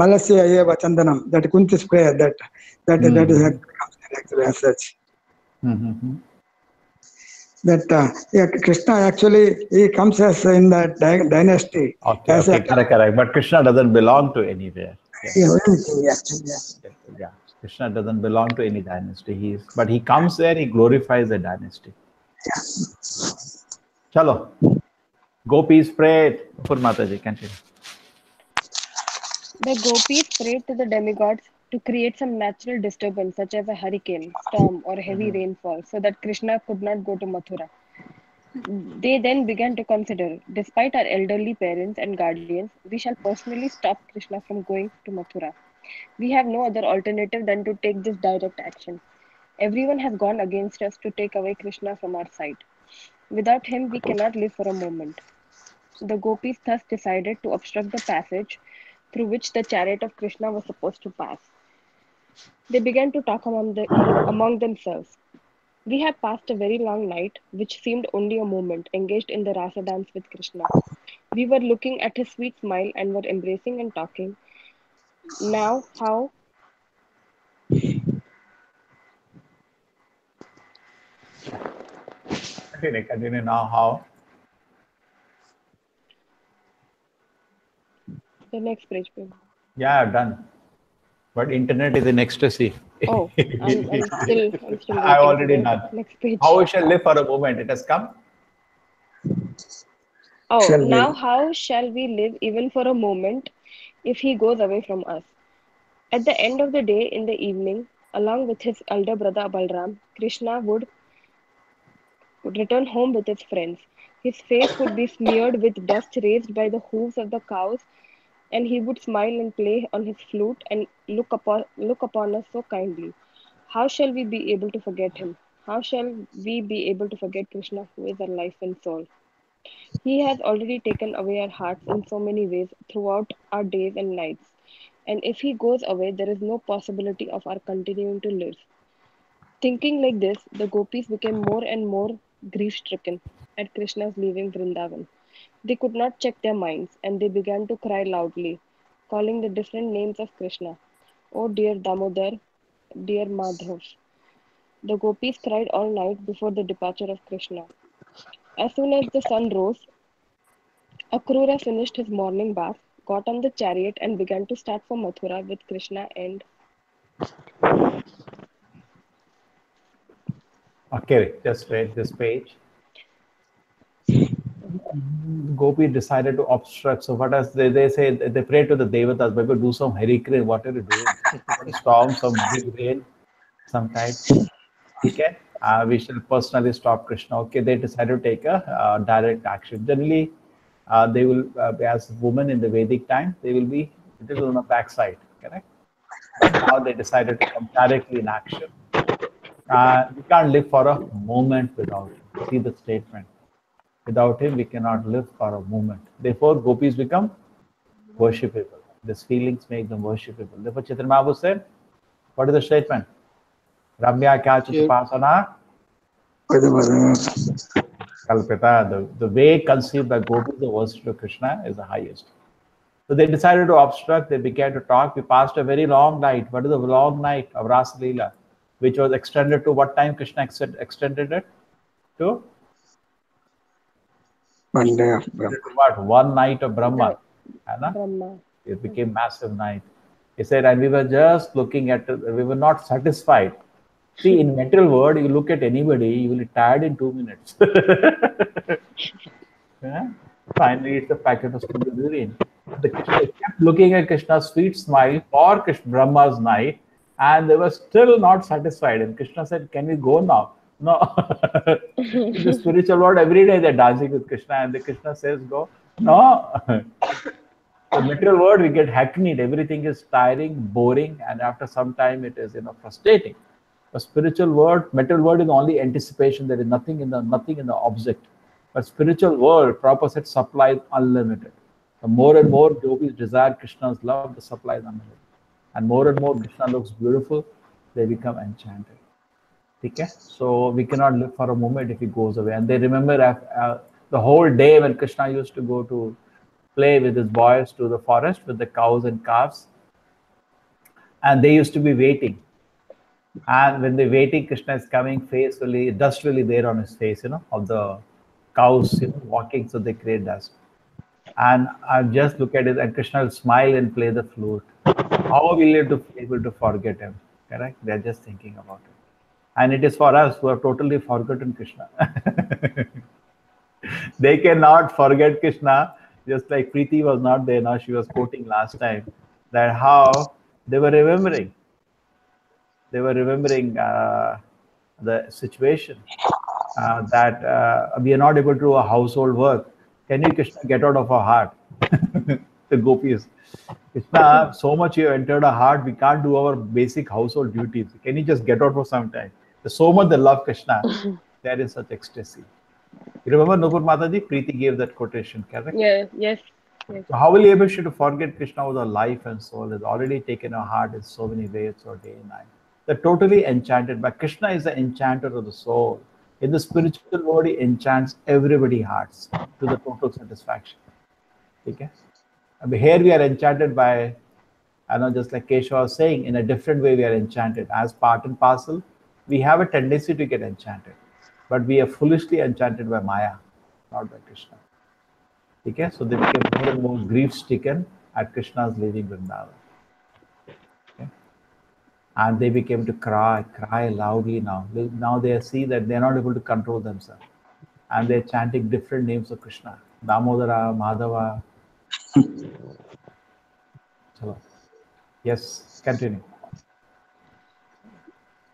Malasya Eva Chandanam, that Kunti's prayer, that is actually as such. Mm-hmm. That Krishna actually he comes as in that dynasty. Okay, as okay, correct. But Krishna doesn't belong to anywhere. anything, Yeah, Krishna doesn't belong to any dynasty. But he comes there, he glorifies the dynasty. Chalo. Gopis prayed. For Mataji, continue. The gopis prayed to the demigods to create some natural disturbance such as a hurricane, storm, or heavy rainfall so that Krishna could not go to Mathura. They then began to consider, despite our elderly parents and guardians, we shall personally stop Krishna from going to Mathura. We have no other alternative than to take this direct action. Everyone has gone against us to take away Krishna from our sight. Without him, we cannot live for a moment. The gopis thus decided to obstruct the passage through which the chariot of Krishna was supposed to pass. They began to talk among themselves. We have passed a very long night, which seemed only a moment, engaged in the rasa dance with Krishna. We were looking at his sweet smile and were embracing and talking. Now, how Continue now. How? the next page, please. Yeah, done. But internet is in ecstasy. Oh, I'm still waiting I already for the done. next page. How we shall live for a moment. It has come. Oh, Shall we- now how shall we live even for a moment if he goes away from us? At the end of the day, in the evening, along with his elder brother Balram, Krishna would return home with his friends. His face would be smeared with dust raised by the hooves of the cows, and he would smile and play on his flute and look upon us so kindly. How shall we be able to forget him? How shall we be able to forget Krishna, who is our life and soul? He has already taken away our hearts in so many ways throughout our days and nights. And if he goes away, there is no possibility of our continuing to live. Thinking like this, the gopis became more and more grief stricken at Krishna's leaving Vrindavan. They could not check their minds and they began to cry loudly, calling the different names of Krishna. Oh dear Damodar, dear Madhav. The gopis cried all night before the departure of Krishna. As soon as the sun rose, Akrura finished his morning bath, got on the chariot, and began to start for Mathura with Krishna and Okay, just wait this page. Gopi decided to obstruct. So what else they say? They pray to the devatas, maybe do some hurricane. What are you doing? Some storm, some big rain, some type. Okay, we shall personally stop Krishna. Okay, they decided to take a direct action. Generally, they will, as women in the Vedic time, they will be little on the backside, correct? But now they decided to come directly in action. We can't live for a moment without him. See the statement. Without him, we cannot live for a moment. Therefore, gopis become worshipable. These feelings make them worshipable. Therefore, Chaitanya Mahaprabhu said, what is the statement? Ramya kya chitupasana kalpita. The way conceived by gopis, the worship of Krishna is the highest. So they decided to obstruct. They began to talk. We passed a very long night. What is the long night of Rasa Leela, which was extended to what time? Krishna extended it to? 1 day of Brahma. What? 1 night of Brahma. Brahma. It became massive night. He said, and we were just looking at it. We were not satisfied. See, in material world, you look at anybody, you will be tired in 2 minutes. Yeah? Finally, it's a packet of stupid urine. The Krishna kept looking at Krishna's sweet smile for Brahma's night, and they were still not satisfied. And Krishna said, can we go now? No. In the spiritual world, every day they're dancing with Krishna, and the Krishna says, go. No. The material world, we get hackneyed. Everything is tiring, boring, and after some time, it is frustrating. The spiritual world, material world is only anticipation. There is nothing in the object. But spiritual world, Prabhupada said, supply is unlimited. The more and more yogis desire Krishna's love, the supply is unlimited. And more Krishna looks beautiful, they become enchanted. Okay? So we cannot live for a moment if he goes away. And they remember the whole day when Krishna used to go to play with his boys to the forest with the cows and calves. And they used to be waiting. And when they're waiting, Krishna is coming, face really, dust really there on his face, of the cows, walking, so they create dust. And I just look at it, and Krishna will smile and play the flute. How will you be able to forget him? Correct? They're just thinking about it. And it is for us who have totally forgotten Krishna. They cannot forget Krishna, just like Preeti was not there. Now she was quoting last time that how they were remembering. They were remembering the situation that we are not able to do a household work. Can you, Krishna, get out of our heart? The gopis. Krishna, so much you entered our heart, we can't do our basic household duties. Can you just get out for some time? So much they love Krishna. There is such ecstasy. You remember Nupur Mataji? Preeti gave that quotation, correct? Yes. So how will you be able to forget Krishna with our life and soul has already taken our heart in so many ways or day and night? They're totally enchanted. But Krishna is the enchanter of the soul. In the spiritual world, he enchants everybody's hearts to the total satisfaction. Okay? And here we are enchanted by, just like Keshav was saying, in a different way we are enchanted. As part and parcel, we have a tendency to get enchanted. But we are foolishly enchanted by Maya, not by Krishna. Okay? So they became more and more grief-stricken at Krishna's leaving Vrindavan. Okay? And they became to cry loudly now. Now they see that they are not able to control themselves. And they're chanting different names of Krishna. Damodara, Madhava. Yes, continue.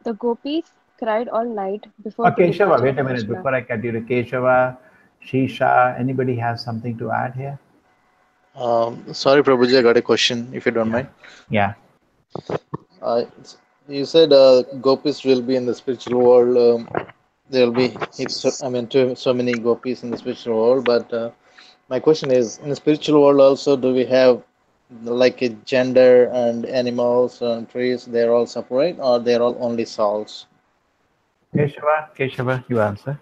The gopis cried all night before. Keshava, wait a minute before I continue. Keshava, Shisha, anybody has something to add here? Sorry, Prabhuji, I got a question, if you don't mind. Yeah. You said gopis will be in the spiritual world. There will be, so many gopis in the spiritual world. But my question is, in the spiritual world also, do we have like a gender and animals and trees? They're all separate, or they're all only souls? Keshava, you answer.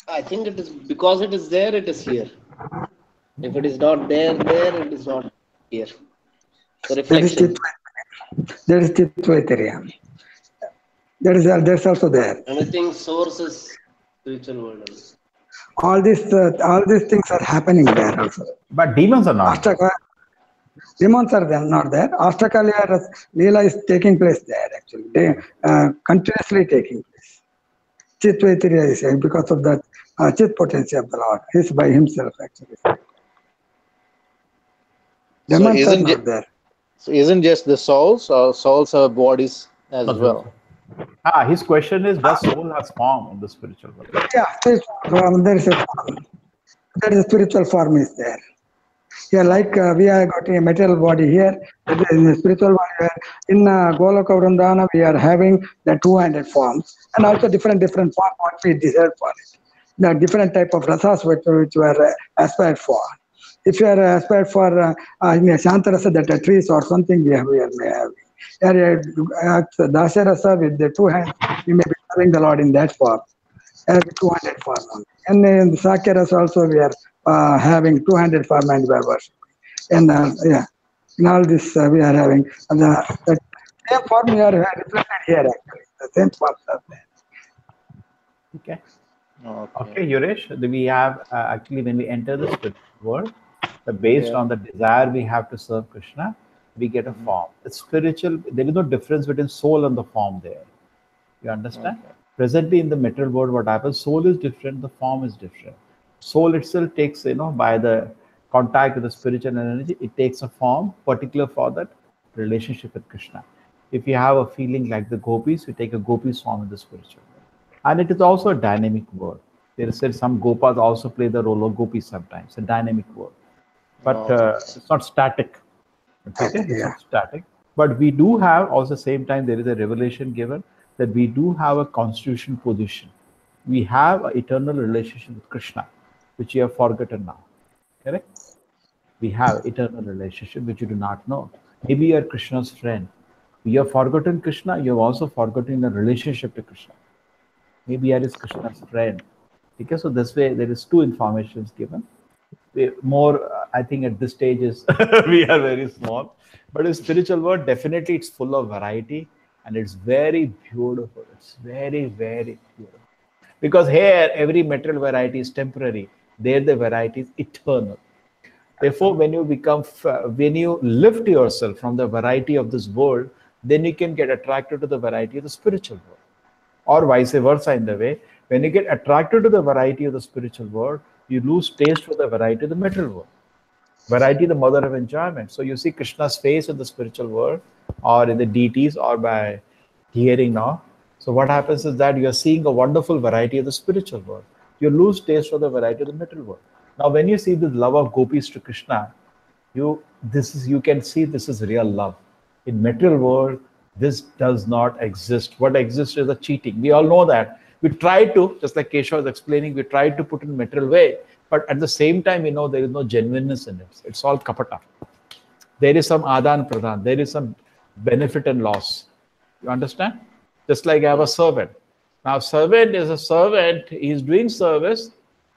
I think it is because it is there, it is here. If it is not there, it is not here. The reflection. That is Chitvaitariya. That's also there. Anything source is spiritual world. All these things are happening there also. But demons are not. Demons are then not there. Ashtakalya Leela is taking place there actually. They continuously taking place. Chitvaitiriya is saying because of that chit potency of the Lord. He's by himself actually. Demons are not there. So isn't just the souls, or souls have bodies as well? His question is, does soul has form in the spiritual world? Yeah, there is a form. There is a spiritual form is there. Yeah, like we are got a material body here, in the spiritual body here. In Goloka Vrindana, we are having the two-handed forms, and also different forms what we desire for it. The different type of rasas which we are aspired for. If you are aspired for in a Shantarasa, that are trees or something, we may have. Dasharasa with the two hands, we may be serving the Lord in that form, as two-handed form. And in the Sakyarasa also, we are having two-handed form and we are worshiping. And yeah, in all this we are having the same form we are reflected here actually. The same forms are there. Okay, Yuresh, we have actually when we enter the spiritual world, based on the desire we have to serve Krishna, we get a form. It's spiritual. There is no difference between soul and the form there. You understand? Presently in the material world, what happens? Soul is different. The form is different. Soul itself takes, by the contact with the spiritual energy, it takes a form particular for that relationship with Krishna. If you have a feeling like the gopis, you take a gopis form in the spiritual world. And it is also a dynamic world. There is some gopas also play the role of gopis sometimes. A dynamic world. But it's not static. Okay? It's not static. But we do have, also same time, there is a revelation given that we do have a constitutional position. We have an eternal relationship with Krishna, which you have forgotten now. Correct? We have eternal relationship, which you do not know. Maybe you are Krishna's friend. You have forgotten Krishna, you have also forgotten the relationship to Krishna. Maybe you are Krishna's friend. Okay, so this way, there is two informations given. More, I think at this stage is we are very small, but in spiritual world, definitely it's full of variety and it's very beautiful. It's very, very beautiful. Because here, every material variety is temporary. There, the variety is eternal. Therefore, when you lift yourself from the variety of this world, then you can get attracted to the variety of the spiritual world. Or vice versa in the way, when you get attracted to the variety of the spiritual world, you lose taste for the variety of the material world. Variety, the mother of enjoyment. So you see Krishna's face in the spiritual world or in the deities or by hearing now. So what happens is that you are seeing a wonderful variety of the spiritual world. You lose taste for the variety of the material world. Now when you see the love of gopis to Krishna, you can see this is real love. In material world, this does not exist. What exists is a cheating. We all know that. We try to, just like Keshav was explaining, we try to put in material way, but at the same time, there is no genuineness in it. It's all kapata. There is some adan pradhan. There is some benefit and loss. You understand? Just like I have a servant. Now, servant is a servant. He's doing service.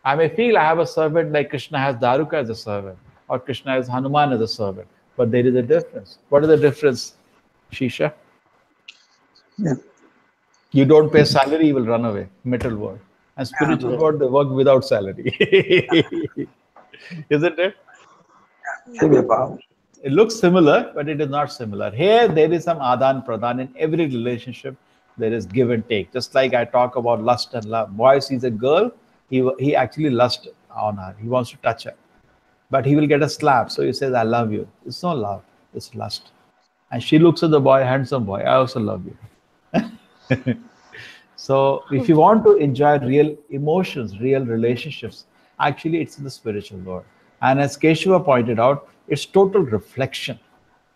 I may feel I have a servant like Krishna has Daruka as a servant, or Krishna has Hanuman as a servant. But there is a difference. What is the difference, Shisha? Yeah. You don't pay salary, you will run away. Material world. And spiritual world, they work without salary. Isn't it? It looks similar, but it is not similar. Here, there is some adan pradhan. In every relationship, there is give and take. Just like I talk about lust and love. Boy sees a girl, he actually lusts on her. He wants to touch her. But he will get a slap. So he says, I love you. It's not love, it's lust. And she looks at the boy, handsome boy, I also love you. So if you want to enjoy real emotions, real relationships, actually it's in the spiritual world. And as Keshava pointed out, it's total reflection.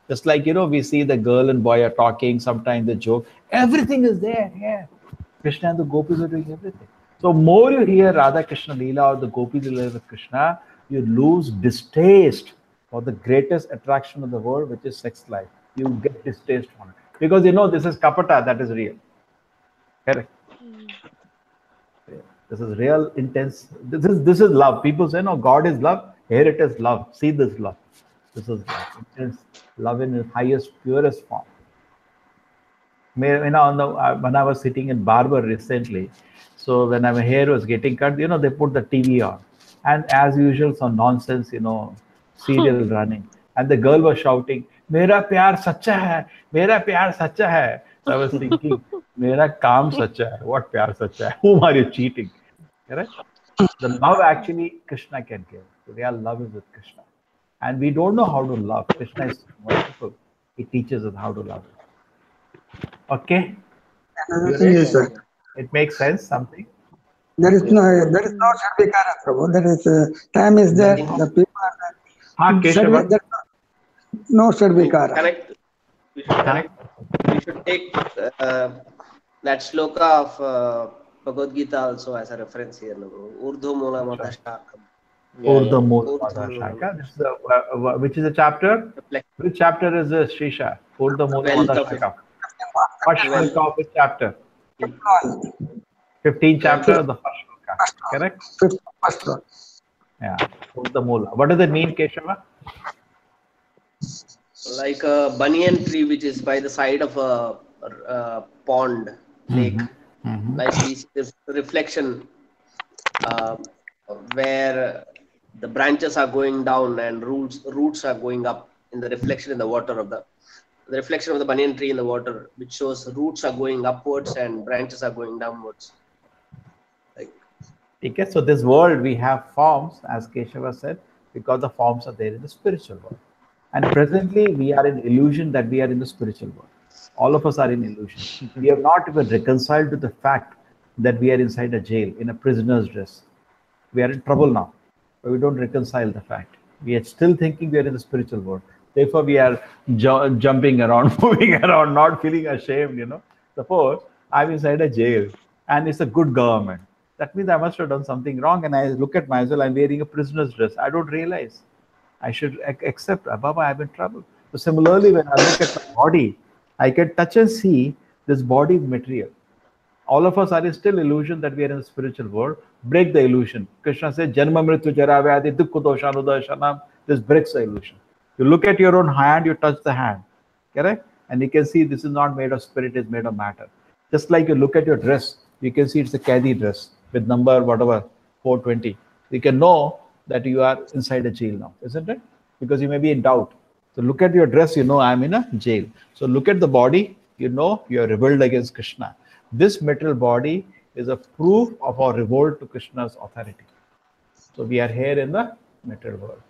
Just like, we see the girl and boy are talking, sometimes they joke. Everything is there. Yeah. Krishna and the gopis are doing everything. So more you hear Radha Krishna Leela or the gopis Leela with Krishna, you lose distaste for the greatest attraction of the world, which is sex life. You get distaste from it. Because this is kapata, that is real. Correct. This is real, intense. This is love. People say, no, God is love. Here it is love. See this love. This is love. Intense love in its highest, purest form. When I was sitting in barber recently, so when my hair was getting cut, they put the TV on. And as usual, some nonsense, serial running. And the girl was shouting, "Mera pyar sacha hai, mera pyar sacha hai." So I was thinking, "Mera kaam sacha hai. What pyar sacha hai? Whom are you cheating?" Correct? The love actually Krishna can give. The real love is with Krishna. And we don't know how to love. Krishna is merciful. He teaches us how to love. Okay? Another You thing read? is, It makes sense, something? there is no Shadvikara, Prabhu. There is time is there. Nothing. The people are Ha, there. Keshava? There's no Shadvikara. Connect. We should connect. We should take that sloka of Bhagavad Gita also as a reference here. Urdhva Mula Madhashakam. Urdhva Mula Urdhva Madhashaka. This is which is a chapter? Reflect. Which chapter is this, Shisha? Urdhva Mula Wealth of Madhashaka. First Wealth. shloka of which chapter? 15th chapter of the first shloka. Correct? First one. Yeah. Urdhva Mula. What does it mean, Keshava? Like a banyan tree which is by the side of a pond, lake. Like we see this reflection where the branches are going down and roots are going up in the reflection in the water of the reflection of the banyan tree in the water, which shows roots are going upwards and branches are going downwards. Okay, so this world we have forms, as Keshava said, because the forms are there in the spiritual world. And presently we are in illusion that we are in the spiritual world. All of us are in illusion. We have not even reconciled to the fact that we are inside a jail, in a prisoner's dress. We are in trouble now, but we don't reconcile the fact. We are still thinking we are in the spiritual world. Therefore, we are jumping around, moving around, not feeling ashamed, Suppose I'm inside a jail and it's a good government. That means I must have done something wrong, and I look at myself, I'm wearing a prisoner's dress. I don't realize. I should accept, Baba, I'm in trouble. So similarly, when I look at my body, I can touch and see this body is material. All of us are in still illusion that we are in the spiritual world. Break the illusion. Krishna says, Janma Mrityu Jara Vyadi Dukku Doshanudaya Shanam. This breaks the illusion. You look at your own hand, you touch the hand. Correct? And you can see this is not made of spirit, it's made of matter. Just like you look at your dress, you can see it's a Kadi dress with number whatever, 420. You can know that you are inside a jail now, isn't it? Because you may be in doubt. So look at your dress, you know I'm in a jail. So look at the body, you know you are rebelled against Krishna. This material body is a proof of our revolt to Krishna's authority. So we are here in the material world.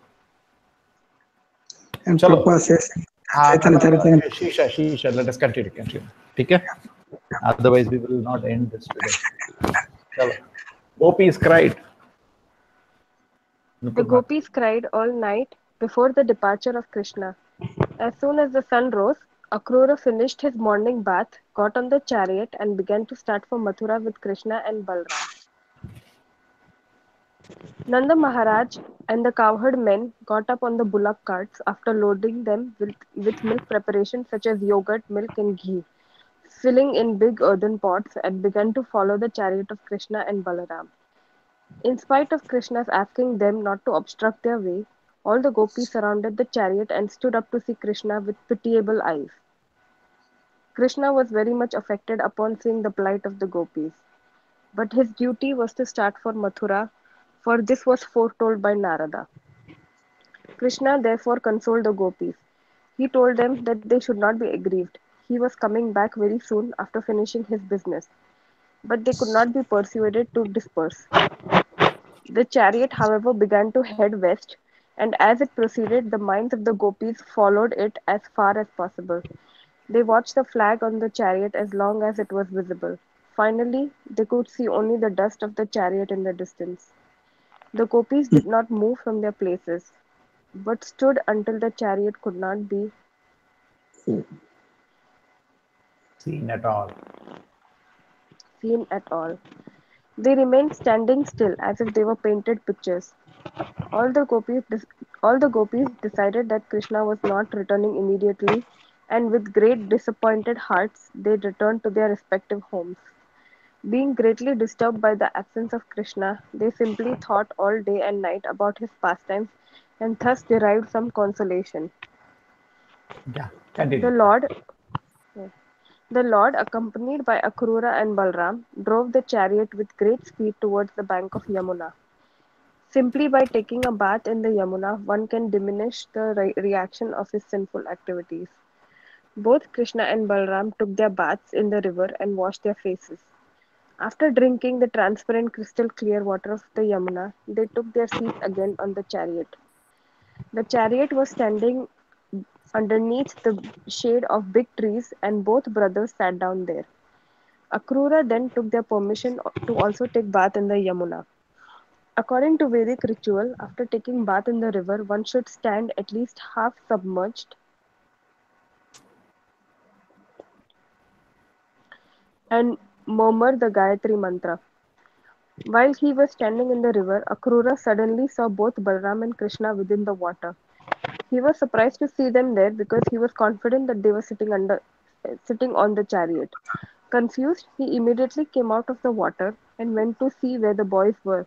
And Prabhupada says, Shisha, let us continue. Okay? Otherwise, we will not end this today. Gopis cried. The gopis cried all night before the departure of Krishna. As soon as the sun rose, Akrura finished his morning bath, got on the chariot, and began to start for Mathura with Krishna and Balram. Nanda Maharaj and the cowherd men got up on the bullock carts after loading them with milk preparations such as yogurt, milk, and ghee, filling in big earthen pots, and began to follow the chariot of Krishna and Balaram. In spite of Krishna's asking them not to obstruct their way, all the gopis surrounded the chariot and stood up to see Krishna with pitiable eyes. Krishna was very much affected upon seeing the plight of the gopis. But his duty was to start for Mathura, for this was foretold by Narada. Krishna therefore consoled the gopis. He told them that they should not be aggrieved. He was coming back very soon after finishing his business. But they could not be persuaded to disperse. The chariot, however, began to head west, and as it proceeded, the minds of the gopis followed it as far as possible. They watched the flag on the chariot as long as it was visible. Finally, they could see only the dust of the chariot in the distance. The gopis did not move from their places, but stood until the chariot could not be seen at all. They remained standing still as if they were painted pictures. All the gopis decided that Krishna was not returning immediately, and with great disappointed hearts they returned to their respective homes. Being greatly disturbed by the absence of Krishna, they simply thought all day and night about his pastimes and thus derived some consolation. Yeah, continue. The Lord, accompanied by Akrura and Balram, drove the chariot with great speed towards the bank of Yamuna. Simply by taking a bath in the Yamuna, one can diminish the reaction of his sinful activities. Both Krishna and Balram took their baths in the river and washed their faces. After drinking the transparent crystal clear water of the Yamuna, they took their seats again on the chariot. The chariot was standing underneath the shade of big trees, and both brothers sat down there. Akrura then took their permission to also take bath in the Yamuna. According to Vedic ritual, after taking bath in the river, one should stand at least half submerged and murmur the Gayatri mantra. While he was standing in the river, Akrura suddenly saw both Balram and Krishna within the water. He was surprised to see them there because he was confident that they were sitting on the chariot. Confused, he immediately came out of the water and went to see where the boys were,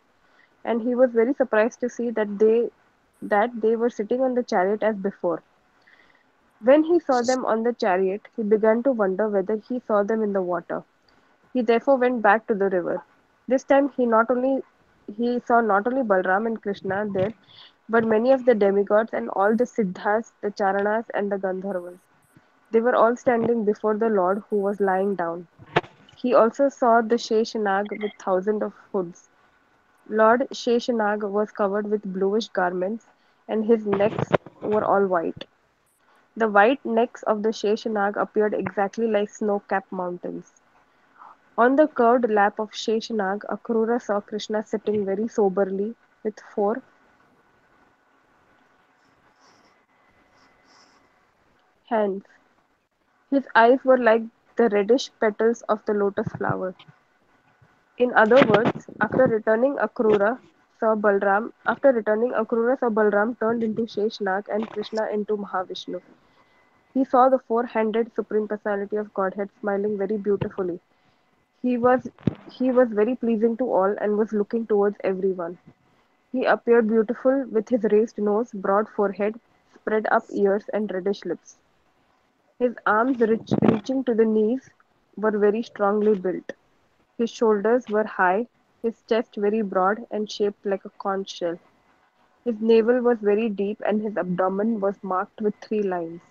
and he was very surprised to see that they were sitting on the chariot as before. When he saw them on the chariot, he began to wonder whether he saw them in the water. He therefore went back to the river. This time he saw not only Balram and Krishna there, but many of the demigods and all the Siddhas, the Charanas and the Gandharvas. They were all standing before the Lord who was lying down. He also saw the Sheshanag with thousands of hoods. Lord Sheshanag was covered with bluish garments, and his necks were all white. The white necks of the Sheshanag appeared exactly like snow-capped mountains. On the curved lap of Sheshanag, Akrura saw Krishna sitting very soberly with four hands. His eyes were like the reddish petals of the lotus flower. In other words, Akrura saw Balram turned into Sheshnag and Krishna into Mahavishnu. He saw the four-handed Supreme Personality of Godhead smiling very beautifully. He was he was very pleasing to all and was looking towards everyone. He appeared beautiful with his raised nose, broad forehead, spread up ears and reddish lips. His arms reaching to the knees were very strongly built. His shoulders were high, his chest very broad and shaped like a conch shell. His navel was very deep and his abdomen was marked with three lines.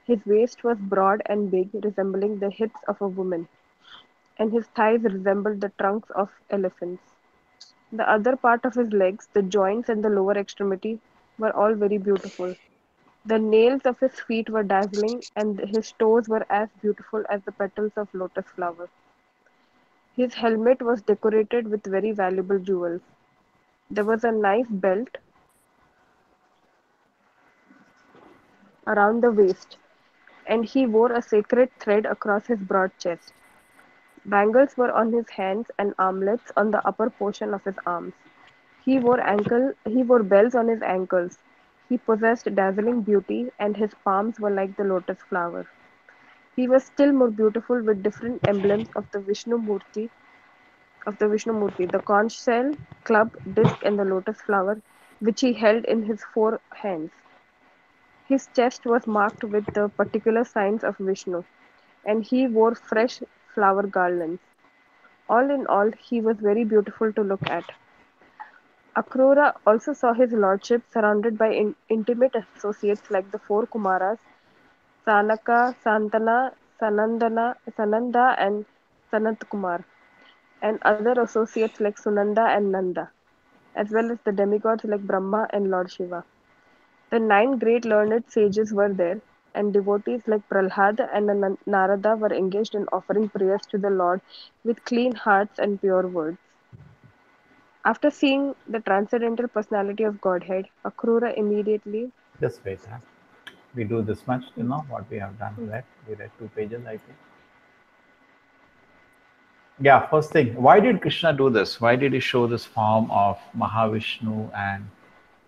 His waist was broad and big, resembling the hips of a woman, and his thighs resembled the trunks of elephants. The other part of his legs, the joints and the lower extremity, were all very beautiful. The nails of his feet were dazzling, and his toes were as beautiful as the petals of lotus flower. His helmet was decorated with very valuable jewels. There was a nice belt around the waist, and he wore a sacred thread across his broad chest. Bangles were on his hands and armlets on the upper portion of his arms. He wore bells on his ankles. He possessed dazzling beauty, and his palms were like the lotus flower. He was still more beautiful with different emblems of the Vishnu Murti, the conch shell, club, disc, and the lotus flower, which he held in his four hands. His chest was marked with the particular signs of Vishnu, and he wore fresh flower garlands. All in all, he was very beautiful to look at. Akrura also saw his lordship surrounded by intimate associates like the four Kumaras, Sanaka, Santana, Sananda, and Sanat Kumar, and other associates like Sunanda and Nanda, as well as the demigods like Brahma and Lord Shiva. The nine great learned sages were there, and devotees like Prahlad and Narada were engaged in offering prayers to the Lord with clean hearts and pure words. After seeing the transcendental personality of Godhead, Akrura immediately. Just wait. Huh? We do this much, what we have done, right? We read 2 pages, I think. Yeah, first thing, why did Krishna do this? Why did he show this form of Mahavishnu, and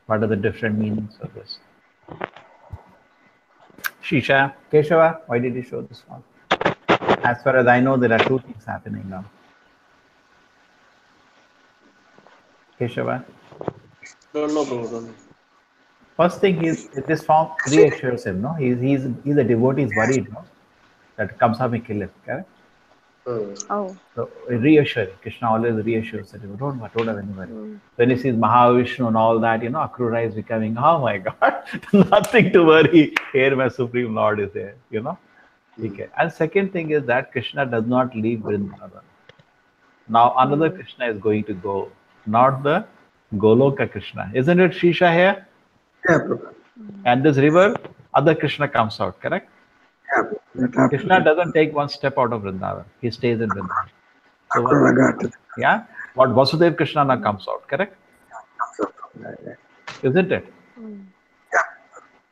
what are the different meanings of this? Shisha, Keshava, why did he show this form? As far as I know, there are 2 things happening now. Keshava? Don't know. First thing is, this form reassures him, no? He's a devotee, he's worried, no? That Kamsa may kill him, correct? Oh. So reassuring. Krishna always reassures that you don't have any worry. Mm. When he sees Mahavishnu and all that, Akrura is becoming, oh my God, nothing to worry. Here my Supreme Lord is there, Okay. And second thing is that Krishna does not leave Vrindavan. Now another Krishna is going to go, not the Goloka Krishna. Isn't it Shisha here? Yeah, Prabhu. And this river, other Krishna comes out, correct? Yeah, Prabhu. That happens. Krishna doesn't take one step out of Vrindavan. He stays in Vrindavan. So Akrura got it. what Vasudev Krishna now comes out, correct? Isn't it?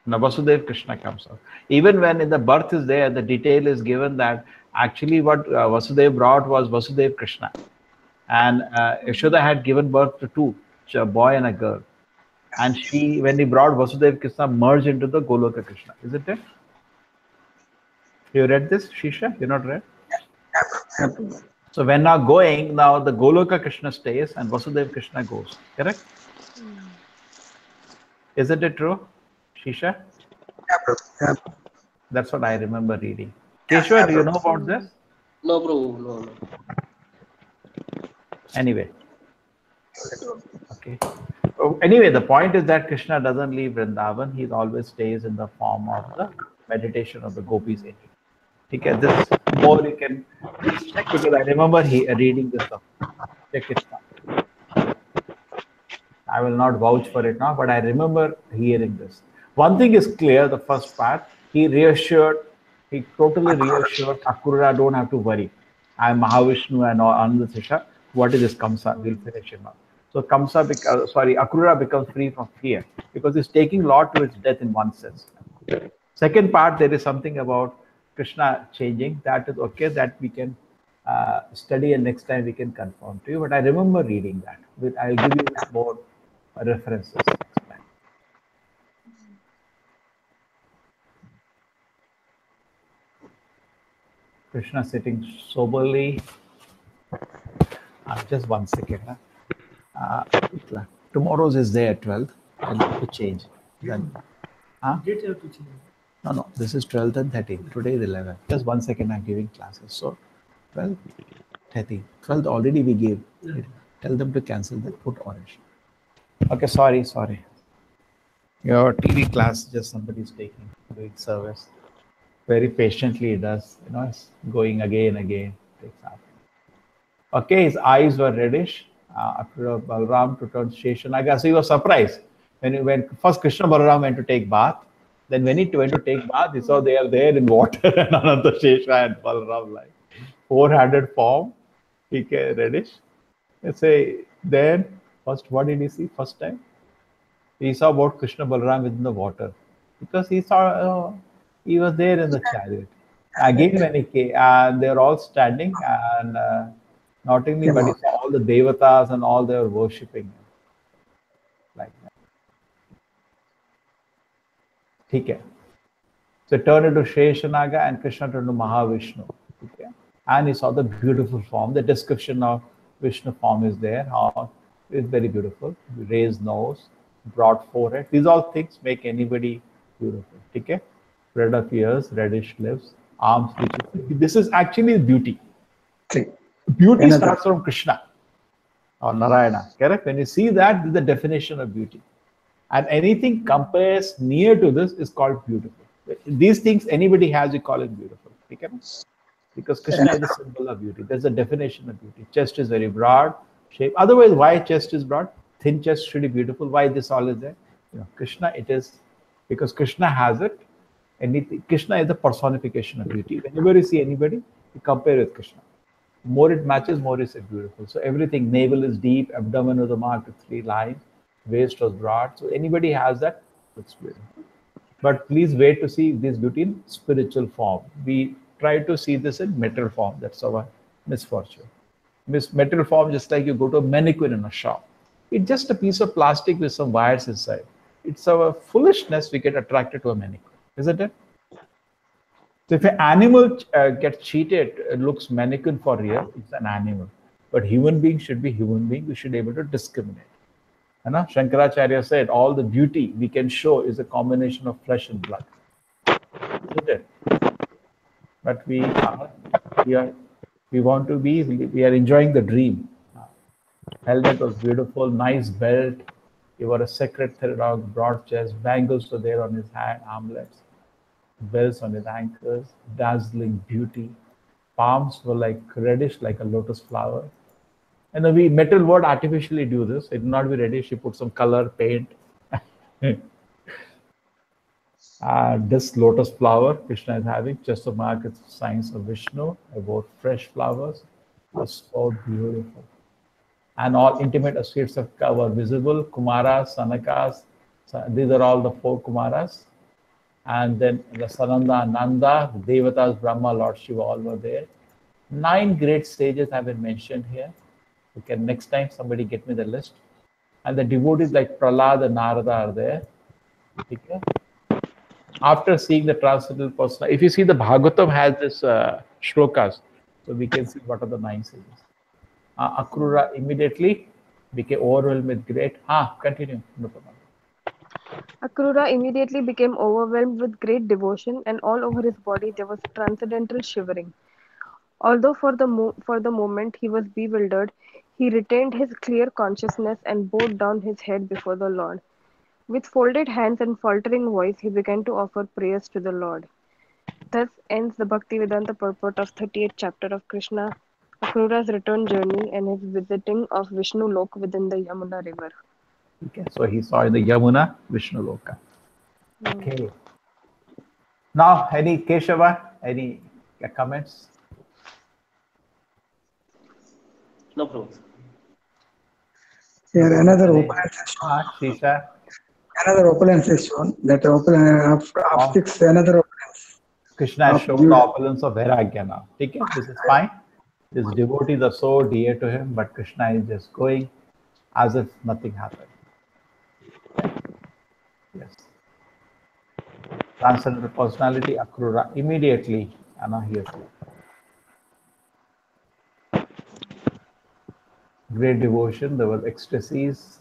Now Vasudev Krishna comes out. Even when in the birth is there, the detail is given that actually what Vasudev brought was Vasudev Krishna. And Yashoda had given birth to two, a boy and a girl. And when he brought Vasudev Krishna, merged into the Goloka Krishna. Isn't it? You read this, Shisha? You not read? Yeah, Prabhu. So when now going, now the Goloka Krishna stays and Vasudev Krishna goes. Correct? Isn't it true, Shisha? Yeah, Prabhu. Yeah. That's what I remember reading. Keshwar, do you know about this? No, bro. No. Anyway. Okay. Anyway, the point is that Krishna doesn't leave Vrindavan. He always stays in the form of the meditation of the gopis. Okay, this more you can please check because I remember reading this up. Check it out. I will not vouch for it now, but I remember hearing this. One thing is clear, the first part, he totally reassured Akrura, don't have to worry. I am Mahavishnu and Ananda Sisha. What is this Kamsa? We'll finish him up. So Akrura becomes free from fear because he's taking law to its death in one sense. Second part, there is something about Krishna changing. That is okay, that we can study and next time we can confirm to you. But I remember reading that. I'll give you more references next time. Krishna sitting soberly. Just 1 second. Tomorrow's is there at 12th. I'll have to change. Then, Did have to change. No, this is 12th and 13th. Today is 11th. Just 1 second, I'm giving classes. So, 12th, 13th. 12th already we gave. Yeah. Tell them to cancel that, put orange. Okay, sorry. Your TV class, just somebody's doing service. Very patiently it does. It's going again. Takes up. Okay, his eyes were reddish. After Balram to turn Sheshanaga. So he was surprised. When first Krishna Balaram went to take bath, then when he went to take bath, he saw they are there in water and Ananta Shesha and Balaram like 400 form, reddish. Let's say then first what did he see first time? He saw about Krishna Balaram within the water because he saw he was there in the chariot. Again when he came, and they're all standing and not only but he saw all the devatas and all they were worshipping him like that. Okay. So turned into Sheshanaga and Krishna turned to Mahavishnu. Okay. And he saw the beautiful form. The description of Vishnu form is there. It's very beautiful. Raised nose, broad forehead. These all things make anybody beautiful. Okay. Red of ears, reddish lips, arms. This is actually beauty. Beauty starts from Krishna or Narayana. Correct? When you see that, this is the definition of beauty. And anything compares near to this is called beautiful. These things anybody has, you call it beautiful. Okay? Because Krishna is the symbol of beauty. There's a definition of beauty. Chest is very broad shape. Otherwise, why chest is broad? Thin chest should be beautiful. Why this all is there? Krishna, it is because Krishna has it. Krishna is the personification of beauty. Whenever you see anybody, you compare with Krishna. More it matches, more is it beautiful. So everything, navel is deep, abdomen was marked with 3 lines. Waist was broad. So anybody has that, it's beautiful. But please wait to see this beauty in spiritual form. We try to see this in material form. That's our misfortune. Material form, just like you go to a mannequin in a shop. It's just a piece of plastic with some wires inside. It's our foolishness we get attracted to a mannequin, isn't it? So if an animal gets cheated, it looks mannequin for real, it's an animal. But human being should be human being. We should be able to discriminate. Shankaracharya said all the beauty we can show is a combination of flesh and blood. Isn't it? But we are We want to be, we are enjoying the dream. Helmet was beautiful, nice belt. He wore a sacred thread of broad chest, bangles were there on his hand, armlets, bells on his ankles, dazzling beauty. Palms were like reddish, like a lotus flower. And we metal would artificially do this. It would not be reddish. You put some color, paint. This lotus flower Krishna is having, just to mark its signs of Vishnu, about fresh flowers, was so beautiful. And all intimate associates of were visible, Kumaras, Sanakas, these are all the 4 Kumaras. And then the Sananda, Nanda, Devatas, Brahma, Lord Shiva, all were there. 9 great sages have been mentioned here. You can next time somebody get me the list. And the devotees like Prahlad and Narada are there. Okay. After seeing the transcendental person, if you see the Bhagavatam has this shlokas, so we can see what are the 9 sages. Akrura immediately became overwhelmed with great. Continue. No problem. Akrura immediately became overwhelmed with great devotion, and all over his body there was transcendental shivering. Although for the moment he was bewildered, he retained his clear consciousness and bowed down his head before the Lord. With folded hands and faltering voice, he began to offer prayers to the Lord. Thus ends the Bhaktivedanta purport of 38th chapter of Krishna, Akrura's return journey and his visiting of Vishnu Lok within the Yamuna river. Okay, so he saw in the Yamuna Vishnu Loka. Okay. Now, any Keshava, any comments? No problem. Here another opulence is shown. Shisha. Another opulence is shown. That opulence of 6, another opulence. Krishna has shown the opulence of Vairagya now. Okay, this is fine. These devotees are so dear to him, but Krishna is just going as if nothing happened. Okay. Yes. Transcendental personality, Akrura, immediately, here. Great devotion, there was ecstasies.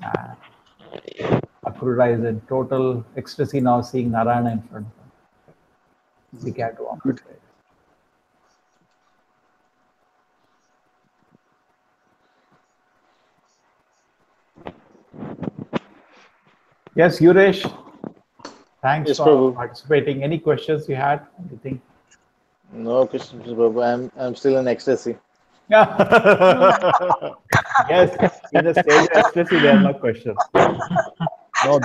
Akrura is in total ecstasy now, seeing Narayana in front of him. We can't walk it. Yes, Yuresh. Thanks Yes, for Prabhu. participating. Any questions you had? Anything? No, Krishna Prabhu. I'm still in ecstasy. Yes, in the stage of ecstasy, there are no questions. No,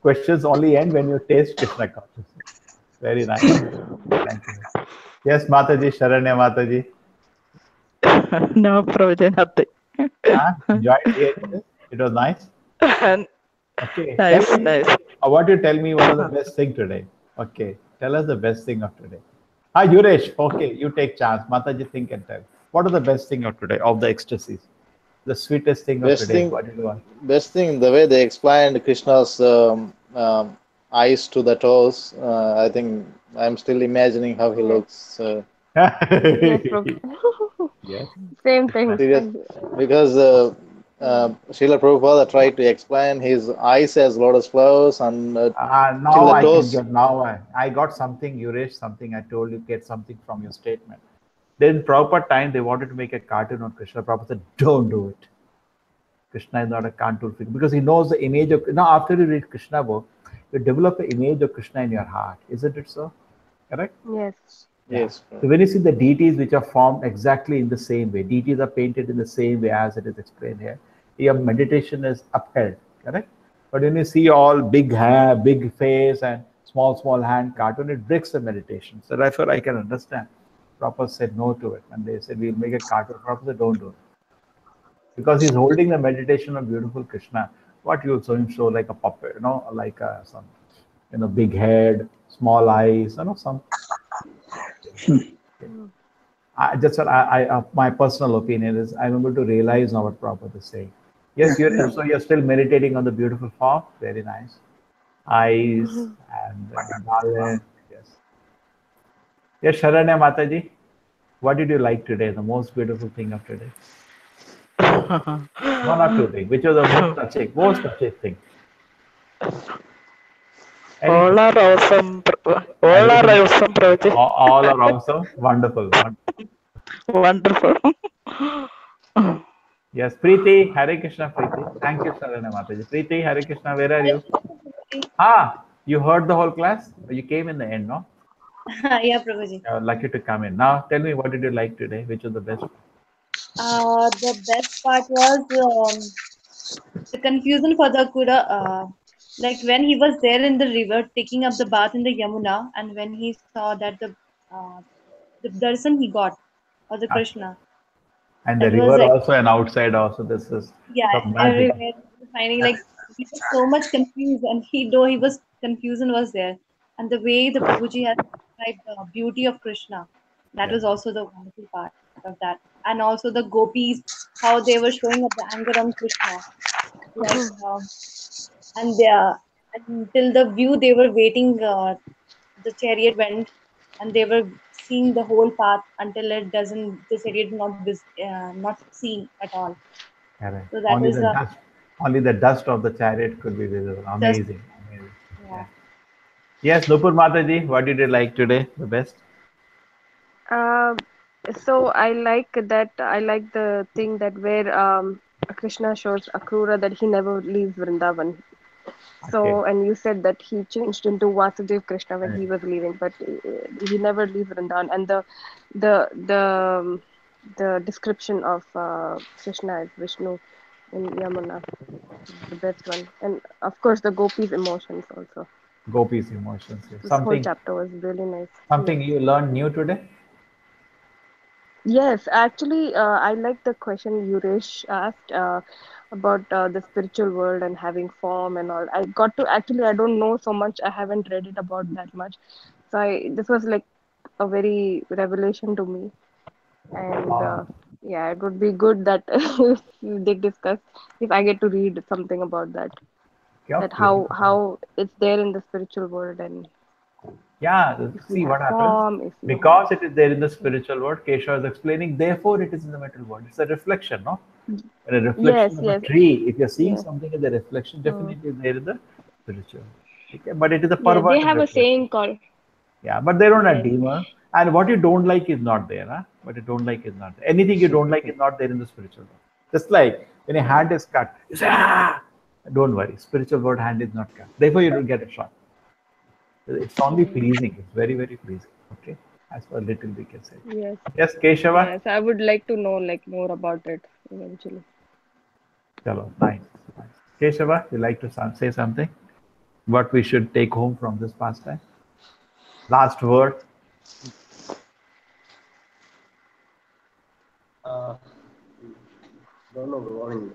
questions only end when you taste Krishna consciousness. Very nice. Thank you. Yes, Mataji, Sharanya Mataji. No, Prabhuji, nothing. Enjoyed hearing this? It was nice. Okay. Nice, nice. What you tell me? What is the best thing today? Okay, tell us the best thing of today. Yuresh. Okay, you take chance. Mataji, think and tell. What is the best thing of today? Of the ecstasies, the sweetest thing of today. What did you want? Best thing, the way they explained Krishna's eyes to the toes. I think I'm still imagining how he looks. Yes, Prabhu. Yes. Same thing. Because Srila Prabhupada tried to explain his eyes as lotus flowers and Now I can get. Now I got something, Yuresh. Something I told you. Get something from your statement. Then proper time they wanted to make a cartoon on Krishna. Prabhupada said, "Don't do it. Krishna is not a cartoon figure because he knows the image of." Now after you read Krishna book, you develop an image of Krishna in your heart. Isn't it so? Correct? Yes. Yes. So when you see the deities which are formed exactly in the same way, deities are painted in the same way as it is explained here, your meditation is upheld, correct? But when you see all big hair, big face and small hand cartoon, it breaks the meditation. So therefore I can understand. Prabhupada said no to it. And they said, we'll make a cartoon. Prabhupada said, don't do it. Because he's holding the meditation of beautiful Krishna. What you show like a puppet, like some, big head, small eyes, some. My personal opinion is I'm able to realize now what Prabhupada is saying. Yes, you're still meditating on the beautiful form. Very nice. Eyes and garland. Yes. Yes, Sharanya Mataji, what did you like today? The most beautiful thing of today? One or two things. Which was the most touching thing? All are awesome. All are awesome, Prabhuji. All are awesome. Wonderful. Wonderful. Yes, Preeti, Hare Krishna, Preeti. Thank you, Sarana Mataji. Preeti, Hare Krishna, where are you? You heard the whole class? You came in the end, no? Yeah, Prabhuji. Lucky to come in. Now, tell me, what did you like today? Which was the best? The best part was the confusion for the Akura. Like when he was there in the river taking up the bath in the Yamuna, and when he saw that the darshan he got of the Krishna, And the that was river like, also and outside also. This is yeah, some magic. everywhere finding like he was so much confused, and though he was confusion was there, and the way the Prabhuji has described the beauty of Krishna, that was also the wonderful part of that, and also the gopis, how they were showing up the anger on Krishna, like and they until the view they were waiting, the chariot went, and they were seeing the whole path until it doesn't the chariot not seen at all. Correct. So that is Only the dust of the chariot could be visible. just Amazing. Amazing. yeah. Yes, Nupur Mataji, what did you like today the best? So I like that. I like the thing that where Krishna shows Akrura that he never leaves Vrindavan. So, and you said that he changed into Vasudev Krishna when he was leaving, but he never leaves Vrindavan. And the the the description of Krishna as Vishnu in Yamuna is the best one, and of course the gopis' emotions also. Gopis' emotions. This whole chapter was really nice. Something you learned new today? Yes, actually, I like the question Yuresh asked about the spiritual world and having form and all. I got to actually, I don't know so much. I haven't read it about that much. So this was like a very revelation to me. And yeah, it would be good that if they discuss, if I get to read something about that, that how it's there in the spiritual world and see what happens. Because it is there in the spiritual world, Keshav is explaining, therefore it is in the material world. It's a reflection, no? A reflection of a tree. If you're seeing something in the reflection, definitely is there in the spiritual world. Okay? But it is a perverted they have reflection. a saying called. Yeah, but they don't have demon. And what you don't like is not there. Huh? What you don't like is not there. Anything you don't like is not there in the spiritual world. Just like when a hand is cut, you say, don't worry, spiritual world hand is not cut. Therefore, you don't get a shot. It's only pleasing. It's very, very pleasing. Okay, as for little we can say. Yes. Yes, Keshava. Yes, I would like to know more about it eventually. Chalo, nice. Keshava, you like to say something? What we should take home from this pastime? Last word. Don't know, bro. I mean,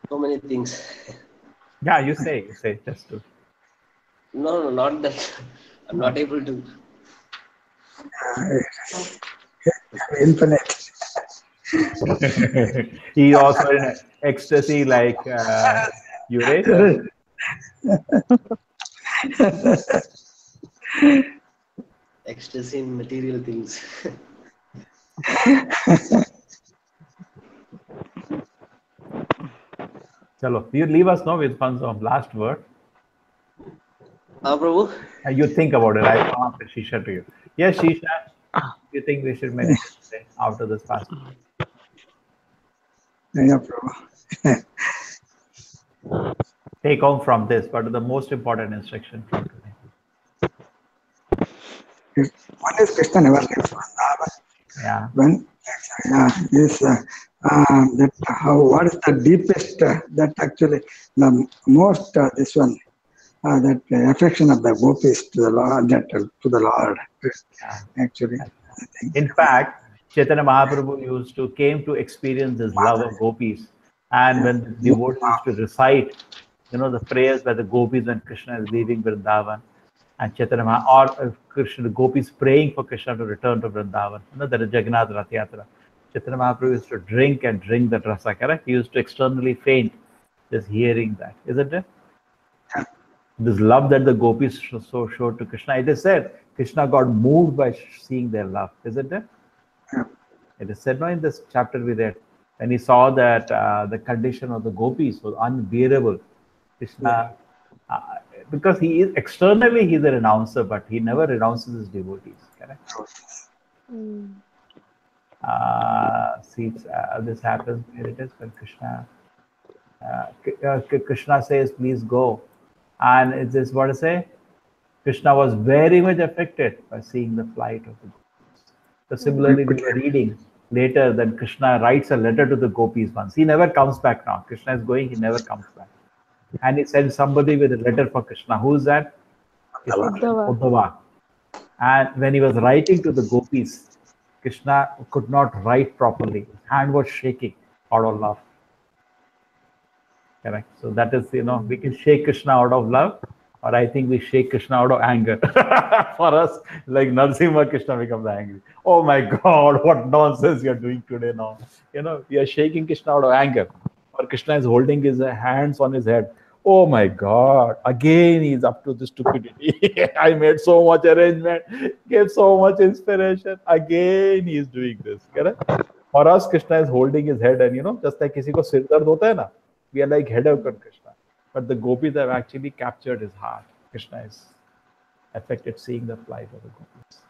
so many things. Yeah, you say just to. No, not that. I'm not able to. Infinite. He also in ecstasy like Yuresh. Ecstasy in material things. Chalo, you leave us now with some last word. Prabhu? You think about it. I ask Shisha to you. Yes, Shisha. You think we should meditate today after this fast? Yeah, Prabhu. Take home from this. What is the most important instruction from today? One is Krishna never leaves Vrindavan. Yeah. When is that how what is the deepest that actually the most this one that affection of the gopis to the Lord, to the Lord actually. In fact, Chaitanya Mahaprabhu came to experience this love of gopis, and when the devotees used to recite, the prayers by the gopis when Krishna is leaving Vrindavan, and Chaitanya or Krishna, the gopis praying for Krishna to return to Vrindavan. That is Jagannath Rath Yatra. Chaitanya Mahaprabhu used to drink and drink that rasa, correct? He used to externally faint just hearing that, isn't it? This love that the gopis showed to Krishna, it is said Krishna got moved by seeing their love, isn't it? It is said in this chapter we read, when he saw that the condition of the gopis was unbearable, Krishna Because he is externally he's a renouncer, but he never renounces his devotees. Correct? See, this happens. Here it is when Krishna. Krishna says, "Please go," and it is what I say. Krishna was very much affected by seeing the flight of the gopis. So similarly, we were reading later that Krishna writes a letter to the gopis once. He never comes back now. Krishna is going, he never comes back. And he sends somebody with a letter for Krishna. Who is that? Uddhava. And when he was writing to the gopis, Krishna could not write properly. His hand was shaking out of love. Correct. So that is, we can shake Krishna out of love, or I think we shake Krishna out of anger. For us, like Narsimha, Krishna becomes angry. Oh my God, what nonsense you're doing today now. We are shaking Krishna out of anger. Or Krishna is holding his hands on his head. Oh my God, again he's up to the stupidity. I made so much arrangement, gave so much inspiration. Again he's doing this. Correct? For us, Krishna is holding his head, and just like kisi ko sir dard hota hai na, we are like head up on Krishna. But the gopis have actually captured his heart. Krishna is affected seeing the flight of the gopis.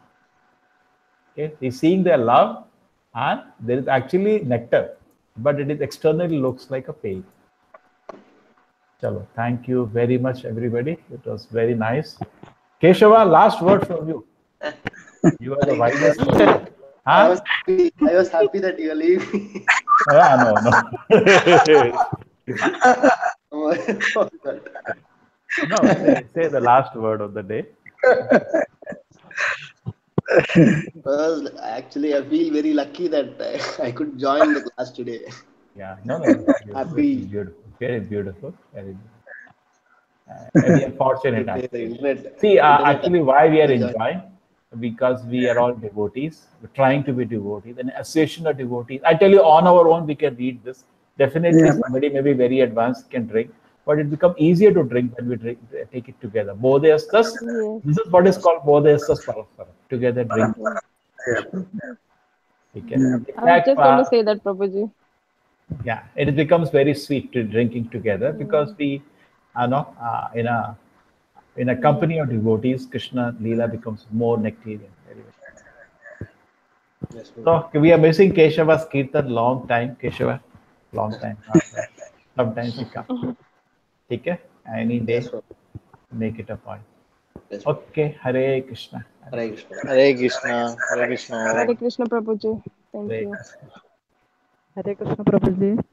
Okay, he's seeing their love, and there is actually nectar, but it is externally looks like a pain. Chalo, thank you very much, everybody. It was very nice. Keshava, last word from you. You are the wisest person. Huh? I was happy that you are leaving. No. No, say the last word of the day. Well, actually, I feel very lucky that I could join the class today. Yeah, no. Happy. Beautiful. Very beautiful. Very fortunate. See, actually, why we are enjoying? Because we are all devotees. We're trying to be devotees. An association of devotees. I tell you, on our own, we can read this. Definitely, somebody may be very advanced can drink, but it becomes easier to drink when we take it together. Bodhayastas. This is what is called Bodhayastas Paraspara. Together drink. I was just going to say that, Prabhuji. Yeah, it becomes very sweet to drinking together because we are in a company of devotees. Krishna Leela becomes more nectarian. Yes, so we are missing Keshava's Kirtan long time. Keshava, long time. Sometimes he comes. Okay, any day, make it a point. Okay, Hare Krishna. Hare Krishna. Hare Krishna. Hare Krishna. Hare Krishna, Prabhuji. Thank you. Hare Krishna, Prabhuji.